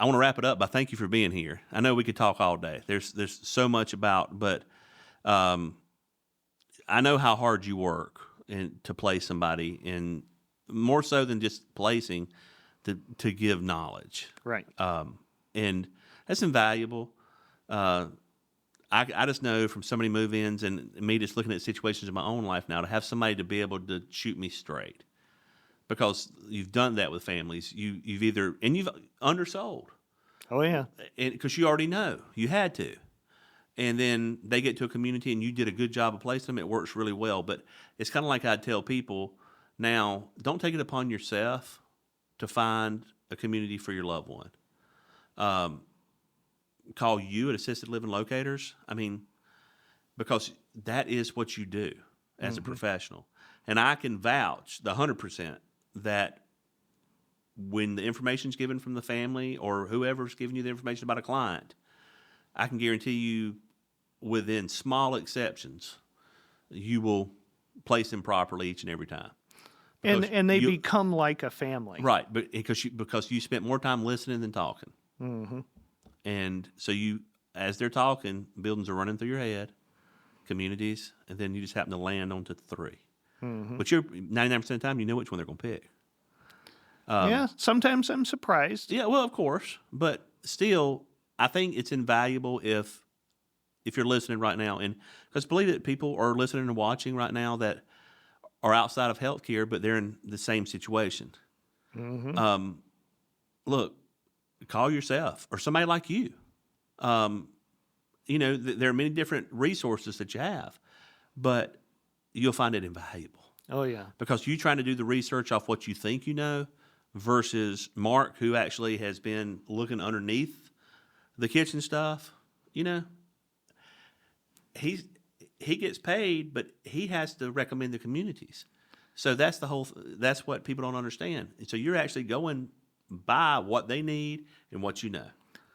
want to wrap it up by thank you for being here. I know we could talk all day. There's so much but I know how hard you work to place somebody, and more so than just placing, to give knowledge. Right. And that's invaluable. I just know from so many move-ins and me just looking at situations in my own life now to have somebody to be able to shoot me straight, because you've done that with families. You've undersold. Oh, yeah. Because you already know you had to, and then they get to a community and you did a good job of placing them. It works really well. But it's kind of like I tell people now: don't take it upon yourself to find a community for your loved one. Call you at Assisted Living Locators. I mean, because that is what you do as a professional, and I can vouch 100% that when the information's given from the family or whoever's giving you the information about a client, I can guarantee you, within small exceptions, you will place them properly each and every time. And they become like a family. Right, but because you spent more time listening than talking. Mm-hmm. And so as they're talking, buildings are running through your head, communities, and then you just happen to land onto 3. Mm-hmm. But you're 99% of the time, you know which one they're going to pick. Yeah, sometimes I'm surprised. Yeah, well, of course, but still, I think it's invaluable if you're listening right now, and because believe it, people are listening and watching right now that are outside of healthcare, but they're in the same situation. Mm-hmm. Look, call yourself or somebody like you. You know, there are many different resources that you have, but you'll find it invaluable. Oh, yeah. Because you trying to do the research off what you think you know versus Mark, who actually has been looking underneath the kitchen stuff, you know, he gets paid, but he has to recommend the communities. So that's that's what people don't understand. And so you're actually going by what they need and what you know.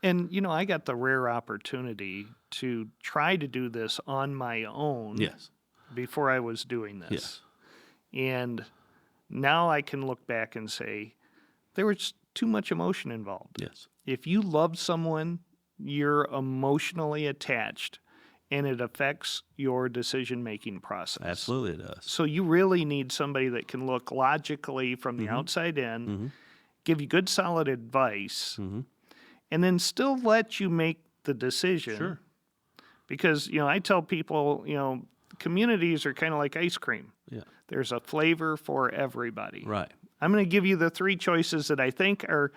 And, you know, I got the rare opportunity to try to do this on my own. Yes. Before I was doing this. Yes. And now I can look back and say, there was too much emotion involved. Yes. If you love someone, you're emotionally attached, and it affects your decision-making process. Absolutely it does. So you really need somebody that can look logically from the outside in, give you good, solid advice, and then still let you make the decision. Sure. Because, you know, I tell people, you know, communities are kind of like ice cream. Yeah. There's a flavor for everybody. Right. I'm going to give you the 3 choices that I think are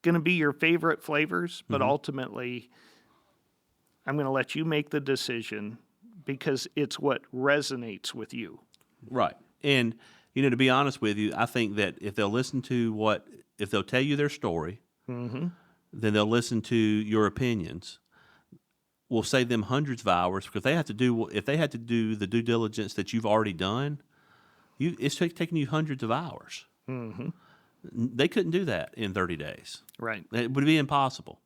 going to be your favorite flavors, but ultimately, I'm going to let you make the decision because it's what resonates with you. Right. And, to be honest with you, I think that if they'll listen to if they'll tell you their story, then they'll listen to your opinions. Will save them hundreds of hours because if they had to do the due diligence that you've already done, it's taking you hundreds of hours. They couldn't do that in 30 days. Right. It would be impossible.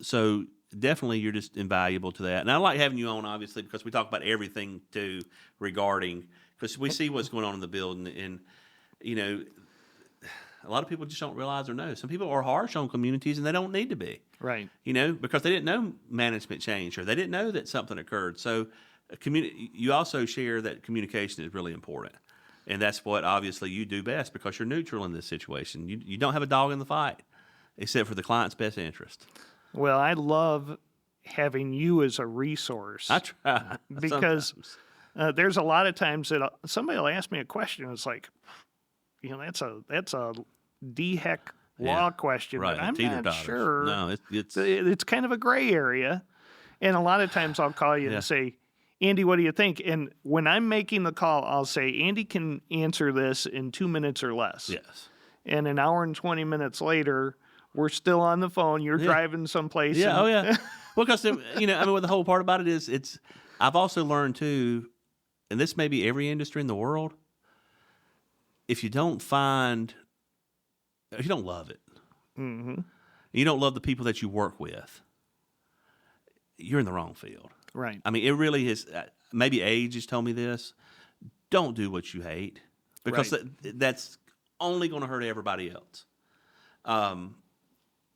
So definitely you're just invaluable to that. And I like having you on, obviously, because we talk about everything, too, because we see what's going on in the building. And, a lot of people just don't realize or know. Some people are harsh on communities, and they don't need to be. Right. Because they didn't know management changed or they didn't know that something occurred. So you also share that communication is really important. And that's what, obviously, you do best because you're neutral in this situation. You don't have a dog in the fight except for the client's best interest. Well, I love having you as a resource. I try. Because there's a lot of times that somebody will ask me a question. It's like, that's a DHEC law question. Right. But I'm not sure. No, it's kind of a gray area. And a lot of times I'll call you and say, Andy, what do you think? And when I'm making the call, I'll say, Andy can answer this in 2 minutes or less. Yes. And an hour and 20 minutes later, we're still on the phone. You're driving someplace. Yeah, oh yeah. Well, because, what the whole part about it is, I've also learned too, and this may be every industry in the world, if you don't love it, you don't love the people that you work with, you're in the wrong field. Right. I mean, it really is. Maybe age has told me this. Don't do what you hate because that's only going to hurt everybody else.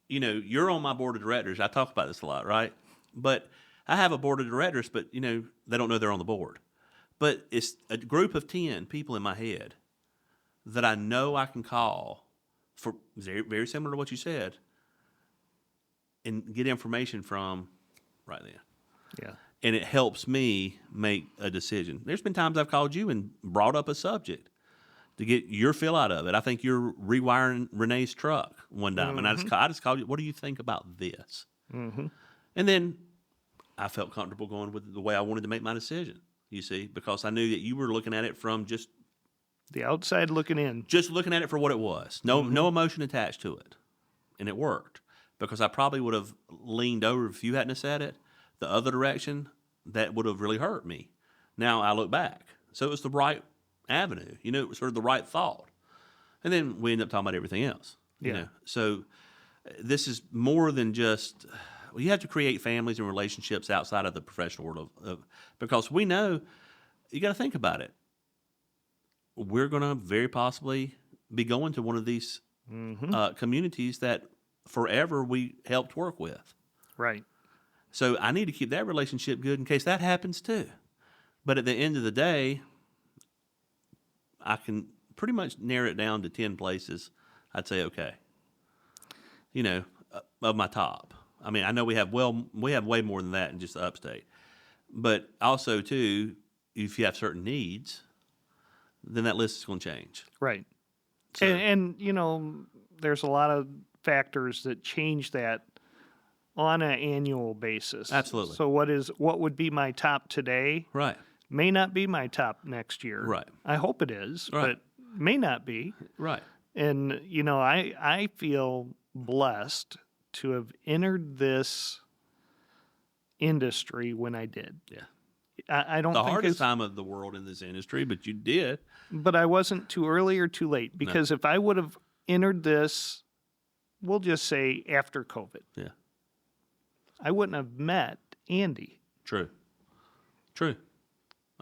You're on my board of directors. I talk about this a lot, right? But I have a board of directors, but, they don't know they're on the board. But it's a group of 10 people in my head that I know I can call for very, very similar to what you said and get information from right then. Yeah. And it helps me make a decision. There's been times I've called you and brought up a subject to get your feel out of it. I think you're rewiring Renee's truck one time, and I just called you, what do you think about this? And then I felt comfortable going with the way I wanted to make my decision, you see, because I knew that you were looking at it from just the outside looking in. Just looking at it for what it was. No emotion attached to it. And it worked. Because I probably would have leaned over, if you hadn't have said it, the other direction, that would have really hurt me. Now I look back. So it was the right avenue. It was sort of the right thought. And then we end up talking about everything else. So this is more than just, you have to create families and relationships outside of the professional world because we know, you got to think about it. We're going to very possibly be going to one of these communities that forever we helped work with. Right. So I need to keep that relationship good in case that happens too. But at the end of the day, I can pretty much narrow it down to 10 places. I'd say, okay, of my top. I mean, I know we have way more than that in just the upstate. But also too, if you have certain needs, then that list is going to change. Right. So, and there's a lot of factors that change that on an annual basis. Absolutely. So what would be my top today? Right. May not be my top next year. Right. I hope it is, right. but may not be. Right. And, I feel blessed to have entered this industry when I did. Yeah. I don't the think hardest time of the world in this industry, but you did. But I wasn't too early or too late because if I would have entered this, we'll just say after COVID, I wouldn't have met Andy. True. I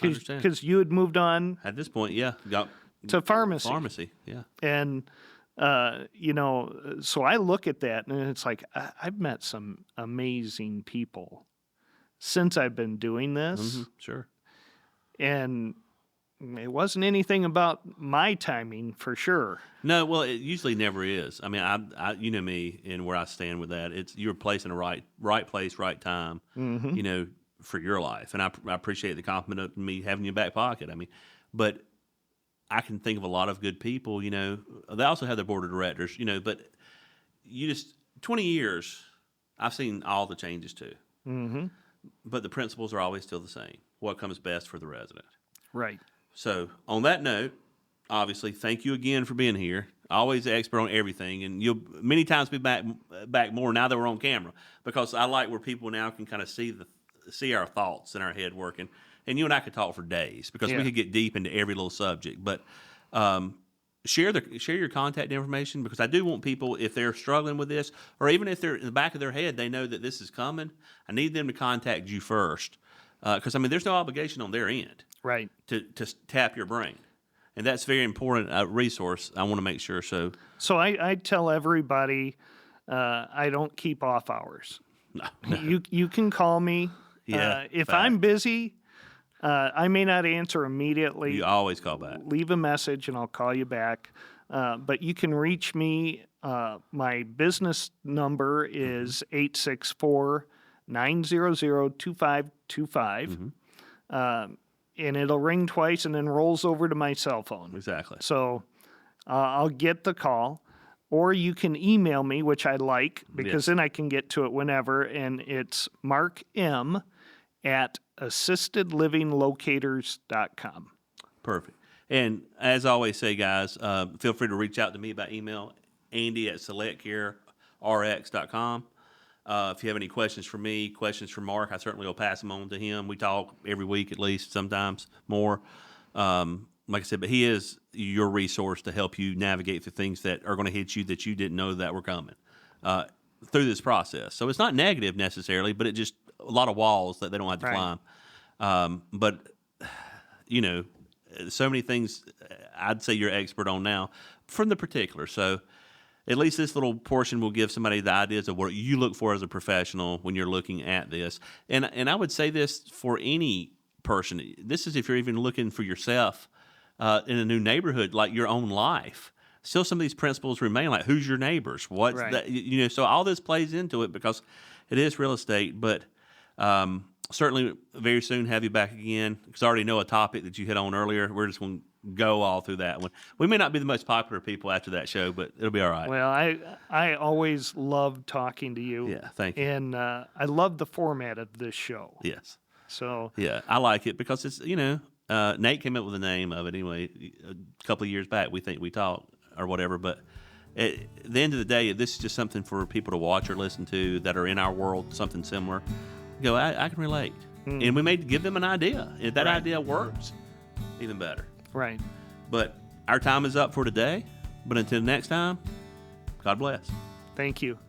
understand. Because you had moved on at this point, got to pharmacy. Pharmacy, yeah. And so I look at that and it's like I've met some amazing people since I've been doing this. Sure. And it wasn't anything about my timing for sure. No, well, it usually never is. I mean, I you know me and where I stand with that. It's you're placing a right place, right time, for your life. And I appreciate the compliment of me having you in your back pocket. I mean, but I can think of a lot of good people, they also have their board of directors, but you just, 20 years, I've seen all the changes too. Mm-hmm. But the principles are always still the same. What comes best for the resident. Right. So on that note, obviously, thank you again for being here. Always the expert on everything, and you'll many times be back more now that we're on camera, because I like where people now can kind of see our thoughts in our head working. And you and I could talk for days because we could get deep into every little subject. But share your contact information, because I do want people, if they're struggling with this, or even if they're in the back of their head, they know that this is coming. I need them to contact you first, because there's no obligation on their end, Right. to tap your brain, and that's very important resource. I want to make sure. So I tell everybody, I don't keep off hours. no. You can call me. Yeah, if fact. I'm busy, I may not answer immediately. You always call back. Leave a message and I'll call you back. But you can reach me. My business number is 864-900-2525. And it'll ring twice and then rolls over to my cell phone. Exactly. So I'll get the call. Or you can email me, which I like, because then I can get to it whenever. And it's markm@assistedlivinglocators.com. Perfect. And as I always say, guys, feel free to reach out to me by email, andy@selectcarerx.com. If you have any questions for me, questions for Mark, I certainly will pass them on to him. We talk every week at least, sometimes more. Like I said, but he is your resource to help you navigate through things that are going to hit you that you didn't know that were coming through this process. So it's not negative necessarily, but it just a lot of walls that they don't have to climb. But, so many things I'd say you're expert on now from the particular. So at least this little portion will give somebody the ideas of what you look for as a professional when you're looking at this. And I would say this for any person. This is if you're even looking for yourself in a new neighborhood, like your own life. Still, some of these principles remain, like who's your neighbors? What's that? So all this plays into it because it is real estate. But certainly, very soon have you back again, because I already know a topic that you hit on earlier. We're just going to go all through that one. We may not be the most popular people after that show, but it'll be all right. Well, I always love talking to you. Yeah, thank you. And I love the format of this show. Yes. So yeah, I like it because it's Nate came up with the name of it anyway a couple of years back. We think we talked or whatever, but at the end of the day, this is just something for people to watch or listen to that are in our world, something similar. Go, I can relate, and we may give them an idea. If that idea works, even better. Right. But our time is up for today. But until next time, God bless. Thank you.